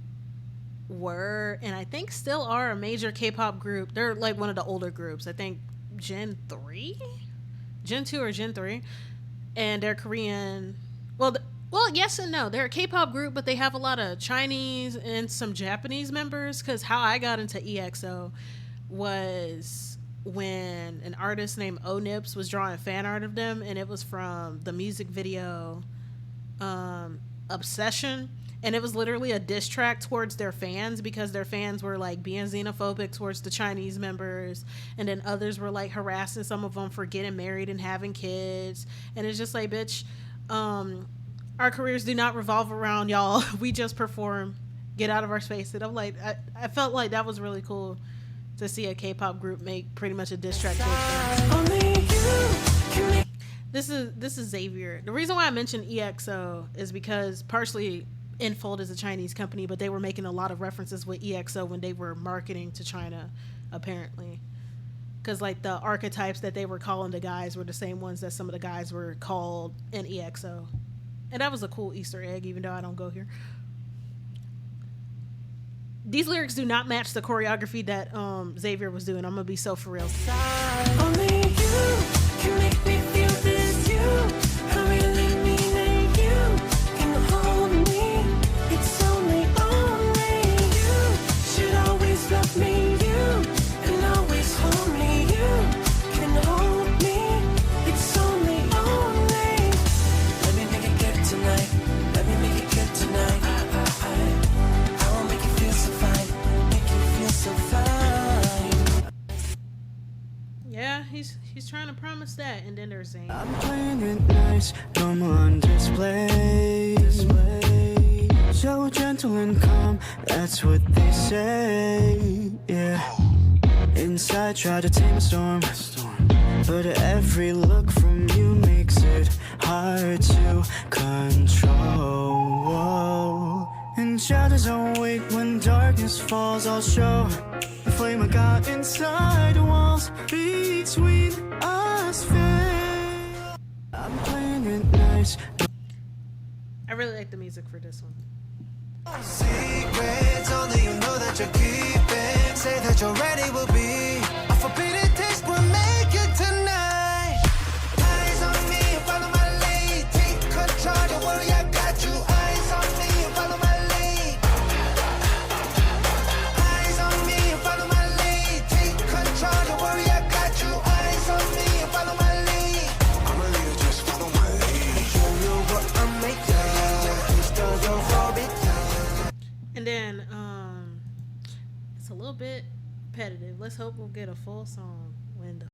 were, and I think still are, a major K-pop group. They're like one of the older groups. I think Gen 3? Gen 2 or Gen 3. And they're Korean. Well, yes and no. They're a K-pop group, but they have a lot of Chinese and some Japanese members. Because how I got into EXO was when an artist named Onips was drawing fan art of them, and it was from the music video Obsession. And it was literally a diss track towards their fans, because their fans were like being xenophobic towards the Chinese members, and then others were like harassing some of them for getting married and having kids. And it's just like, bitch, our careers do not revolve around y'all. We just perform. Get out of our space. And I'm like, I felt like that was really cool to see a K-pop group make pretty much a diss track. This is Xavier. The reason why I mentioned EXO is because partially Infold is a Chinese company, but they were making a lot of references with EXO when they were marketing to China, apparently. Because like the archetypes that they were calling the guys were the same ones that some of the guys were called in EXO. And that was a cool Easter egg, even though I don't go here. These lyrics do not match the choreography that Xavier was doing. I'm going to be so for real. Only you can make me feel this. You, I really mean it. You can hold me. It's only you should always love me. You can always hold me. You can hold me. It's only. Let me make it good tonight. Let me make it good tonight. I won't make you feel so fine. Make you feel so fine. Yeah, he's trying to promise that. And then there's Zayn. I'm playing it nice, I'm on display. So gentle and calm, that's what they say. Yeah. Inside, try to tame a storm. But every look from you makes it hard to control. And shadows don't wait when darkness falls. I'll show the flame I got inside the walls between us. Fade. I'm playing it nice. I really like the music for this one. Secrets only you know that you're keeping. Say that you're ready, will be a forbidden taste. Will make you tonight. Eyes on me, follow my lead. Take control, don't worry, I got you. Eyes on me, follow my lead. Eyes on me, follow my lead. Take control, don't worry, I got you. Eyes on me, follow my lead. I'm a leader, just follow my lead. Show you what I'm making. And then it's a little bit repetitive. Let's whole song. When the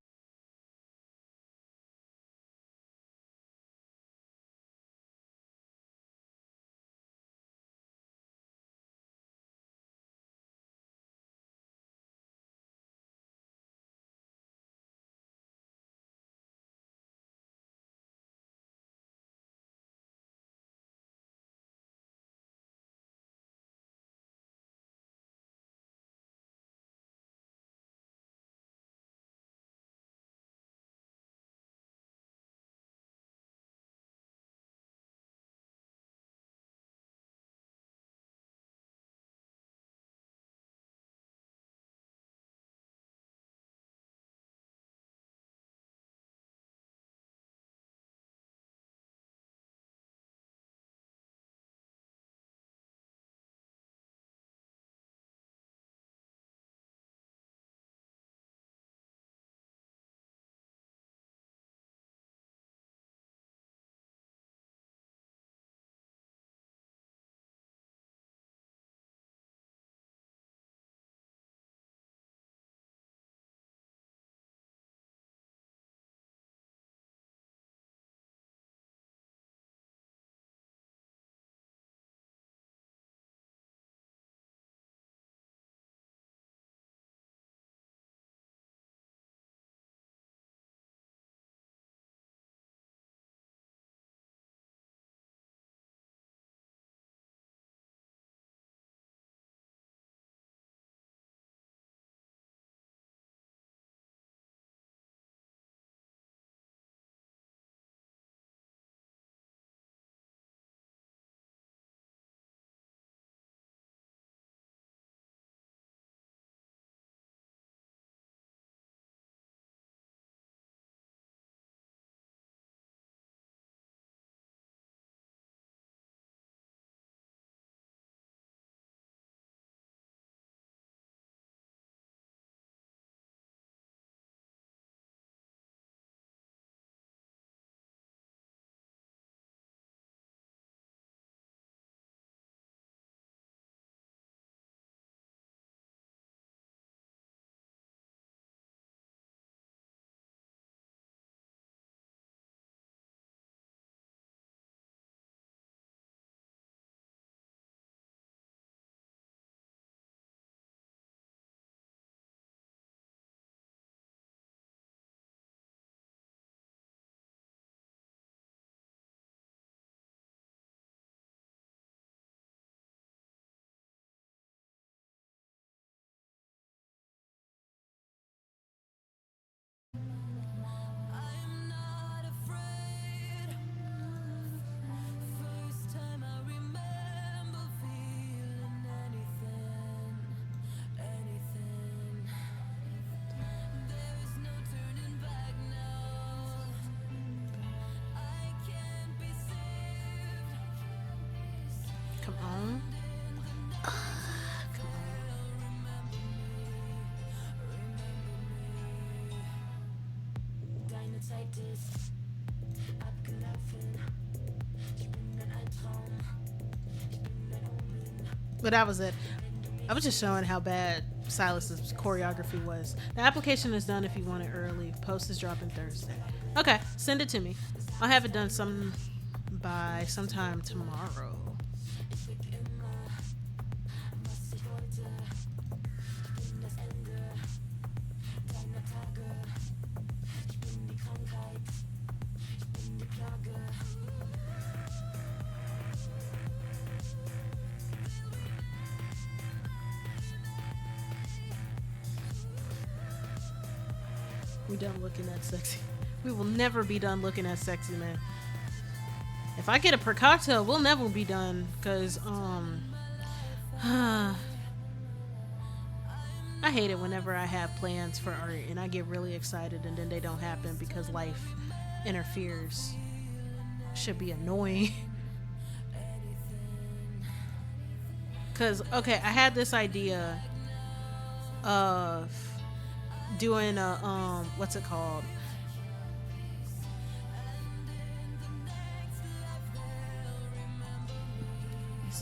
come on. Come But that was it. I was just showing how bad Silas's choreography was. The application is done if you want it early. Post is dropping Thursday. Okay, send it to me. I'll have it done by sometime tomorrow. We done looking at sexy. We will never be done looking at sexy, man. If I get a per cocktail, we'll never be done. Cause I hate it whenever I have plans for art and I get really excited and then they don't happen because life interferes. Should be annoying. Cause okay, I had this idea of doing a what's it called?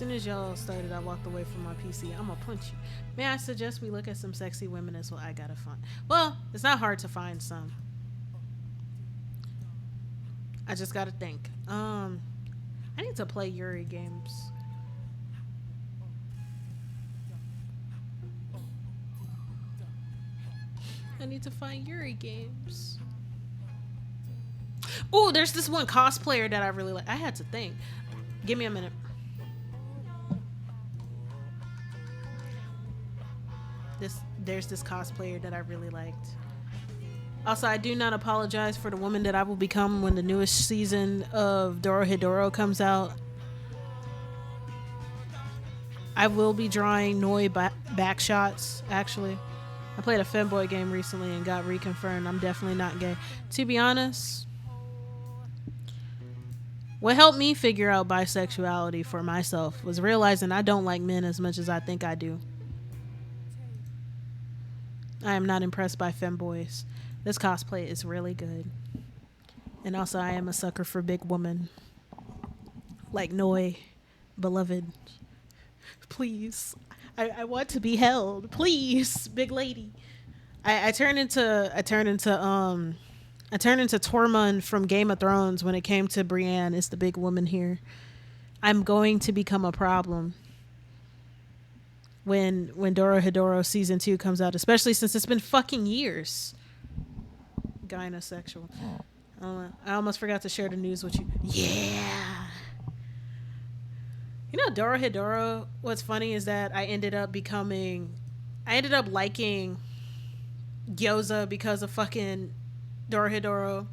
soon as y'all started, I walked away from my PC. I'm gonna punch you. May I suggest we look at some sexy women as well? I gotta find. Well, it's not hard to find some. I just gotta think. I need to play Yuri games. I need to find Yuri games. Oh, there's this one cosplayer that I really like. I had to think. Give me a minute. There's this cosplayer that I really liked. Also, I do not apologize for the woman that I will become when the newest season of Dorohedoro comes out. I will be drawing Noi back shots, actually. I played a femboy game recently and got reconfirmed. I'm definitely not gay. To be honest, what helped me figure out bisexuality for myself was realizing I don't like men as much as I think I do. I am not impressed by femboys. This cosplay is really good. And also, I am a sucker for big women. Like Noi, beloved. Please. I want to be held. Please, big lady. I turn into Tormund from Game of Thrones when it came to Brienne. It's the big woman here. I'm going to become a problem when Dorohedoro season 2 comes out, especially since it's been fucking years. Gynosexual. I almost forgot to share the news with you. Yeah. You know, Dorohedoro, what's funny is that I ended up liking Gyoza because of fucking Dorohedoro.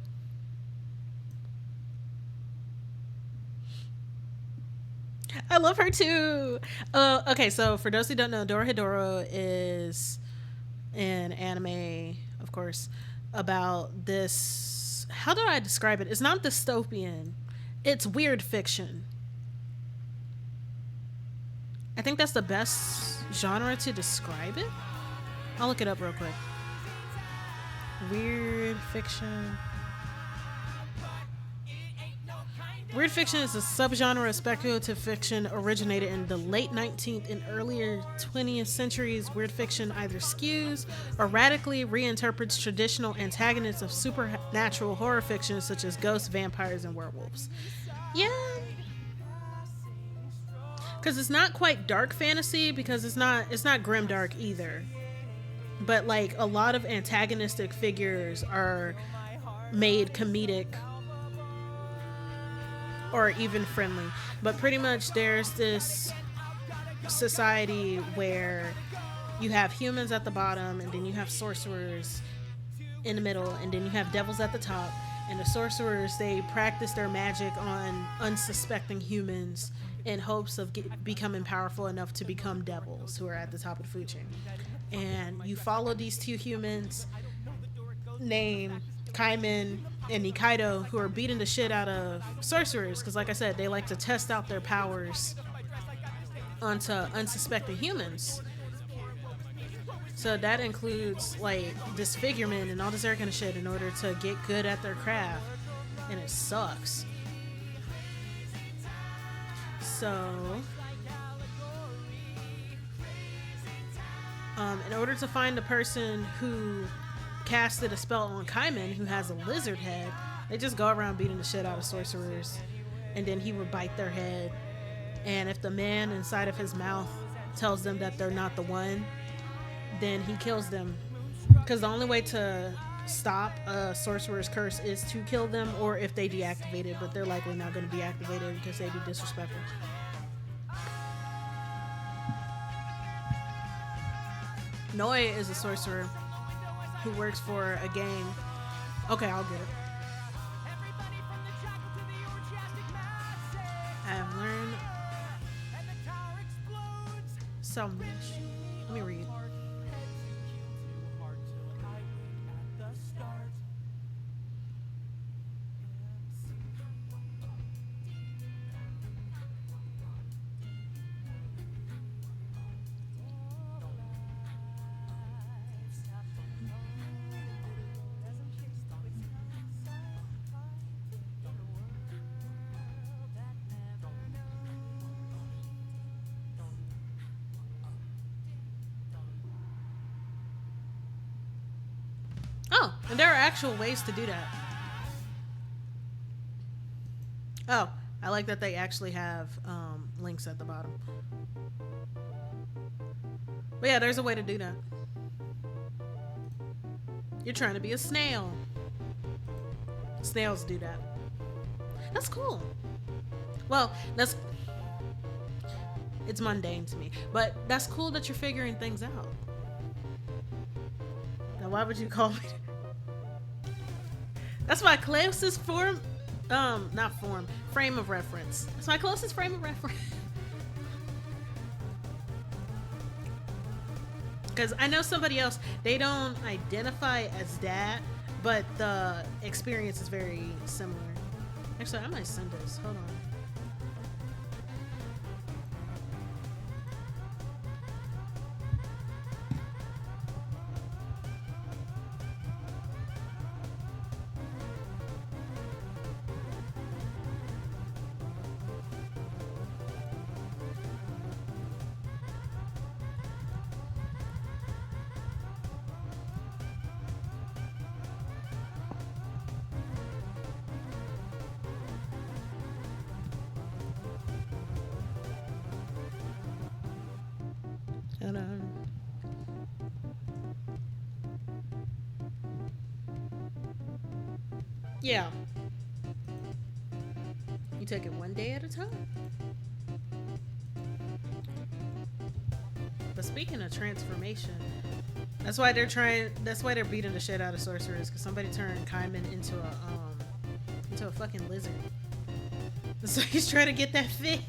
I love her too. Okay, so for those who don't know, Dorohedoro is an anime, of course, about this. How do I describe it? It's not dystopian. It's weird fiction. I think that's the best genre to describe it. I'll look it up real quick. Weird fiction. Weird fiction is a subgenre of speculative fiction originated in the late 19th and earlier 20th centuries. Weird fiction either skews or radically reinterprets traditional antagonists of supernatural horror fiction such as ghosts, vampires, and werewolves. Yeah. Because it's not quite dark fantasy, because it's not grimdark either. But like a lot of antagonistic figures are made comedic or even friendly. But pretty much there's this society where you have humans at the bottom, and then you have sorcerers in the middle, and then you have devils at the top. And the sorcerers, they practice their magic on unsuspecting humans in hopes of becoming powerful enough to become devils who are at the top of the food chain. And you follow these two humans named Kaiman and Nikaido, who are beating the shit out of sorcerers because, like I said, they like to test out their powers onto unsuspecting humans. So that includes like disfigurement and all this other kind of shit in order to get good at their craft, and it sucks. So in order to find the person who casted a spell on Kaiman, who has a lizard head, they just go around beating the shit out of sorcerers, and then he would bite their head. And if the man inside of his mouth tells them that they're not the one, then he kills them. Because the only way to stop a sorcerer's curse is to kill them, or if they deactivate it, but they're likely not going to be activated because they'd be disrespectful. Noi is a sorcerer who works for a gang. Okay, I'll get it. I have learned so much. Let me read. Oh, and there are actual ways to do that. Oh, I like that they actually have links at the bottom. But yeah, there's a way to do that. You're trying to be a snail. Snails do that. That's cool. Well, that's it's mundane to me, but that's cool that you're figuring things out. Now, why would you call me? That's my closest form, not form, frame of reference. That's my closest frame of reference. Because I know somebody else, they don't identify as that, but the experience is very similar. Actually, I might send this. Hold on. Hold on. Yeah. You take it one day at a time. But speaking of transformation, that's why they're trying. That's why they're beating the shit out of sorcerers. Because somebody turned Kaiman into a fucking lizard. So he's trying to get that fix.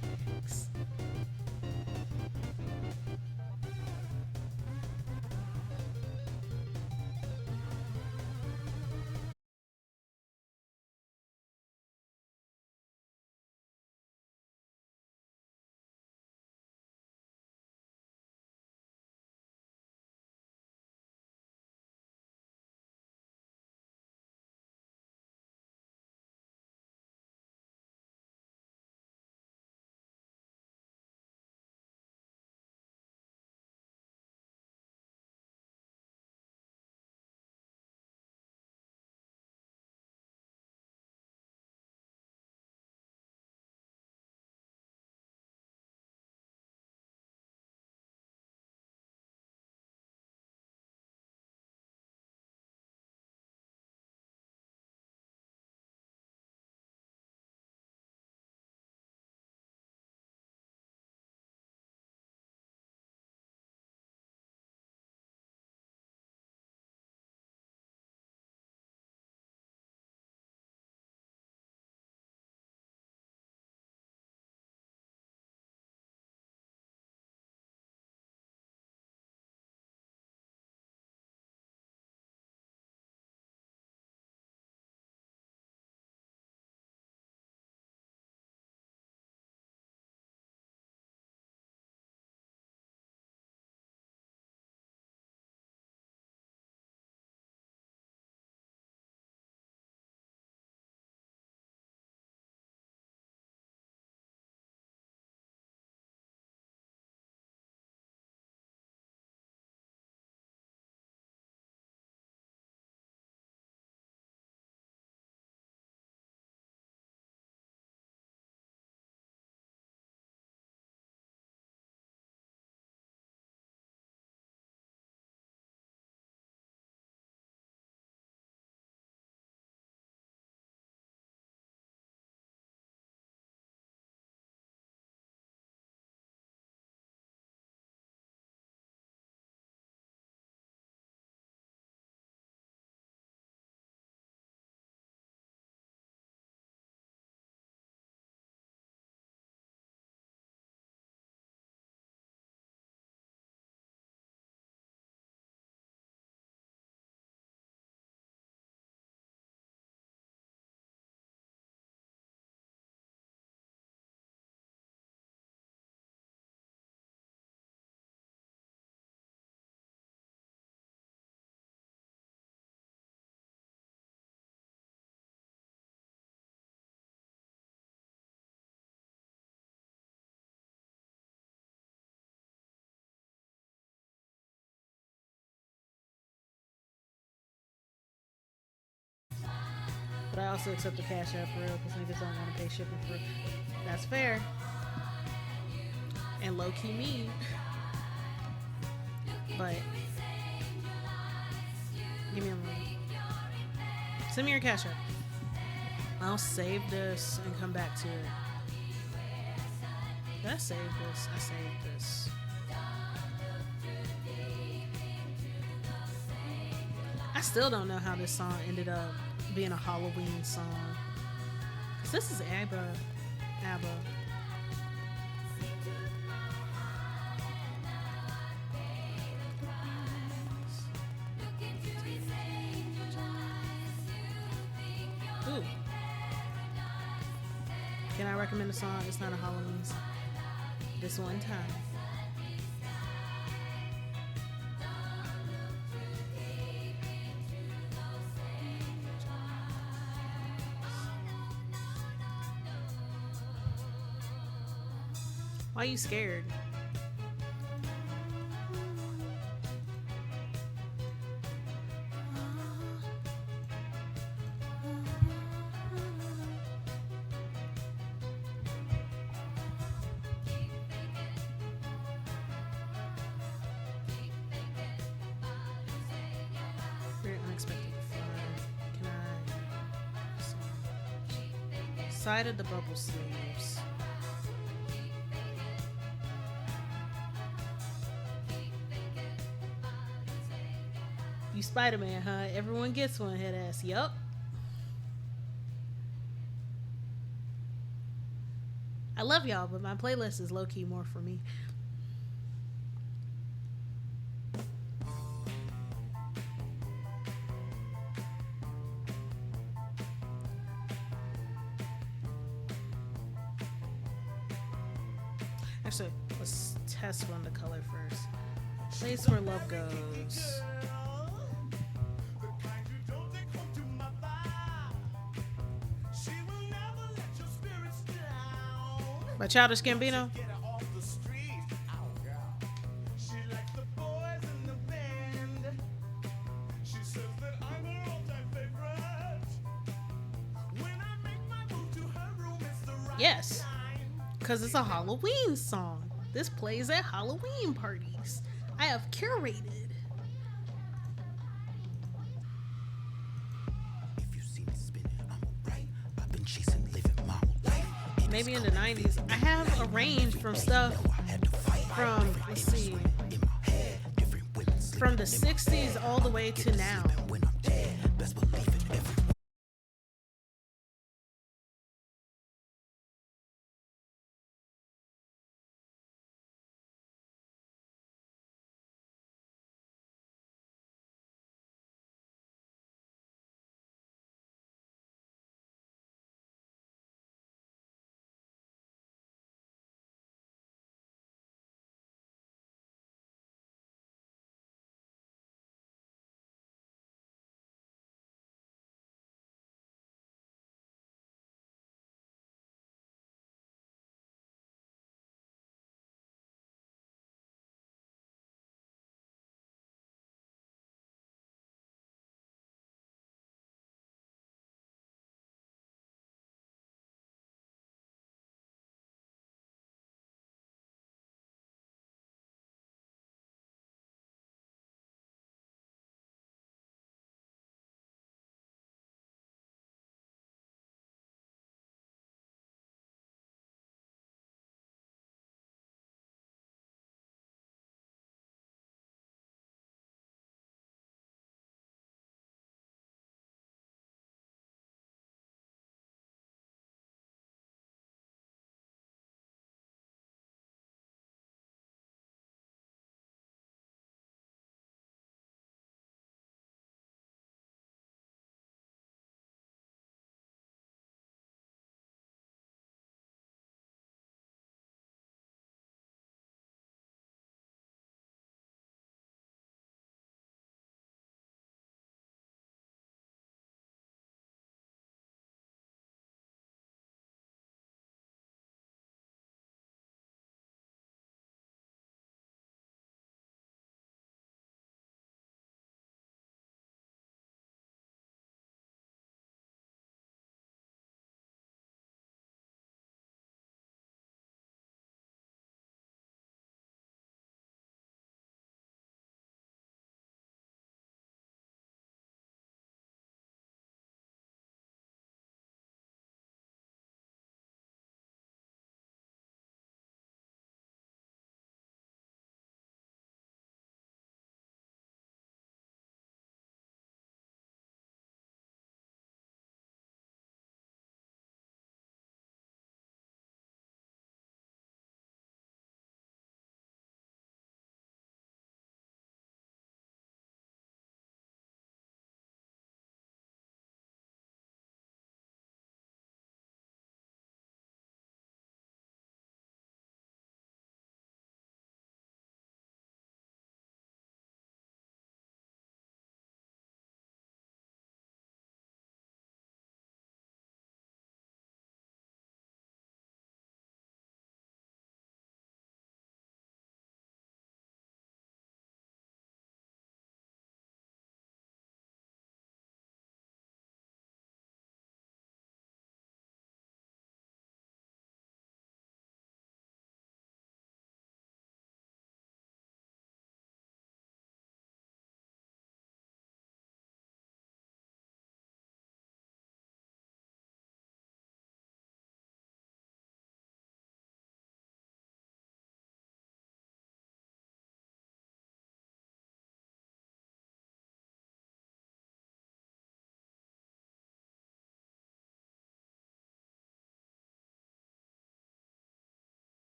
But I also accept the Cash App for real because niggas don't want to pay shipping for. That's fair. And low key me. But give me a moment. Send me your Cash App. I'll save this and come back to it. Did I save this? I saved this. I still don't know how this song ended up being a Halloween song. 'Cause this is ABBA. Ooh. Can I recommend a song? It's not a Halloween song. This one time. Why are you scared? Very unexpected fun. Can I? Side of the bubble sleeves. You Spider-Man, huh? Everyone gets one, head ass. Yup. I love y'all, but my playlist is low-key more for me. Actually, let's test run the color first. Place where love goes. By Childish Gambino. Yes, because it's a Halloween song. This plays at Halloween parties. I have curated. Maybe in the 90s. I have a range from stuff from, let's see, from the 60s all the way to now.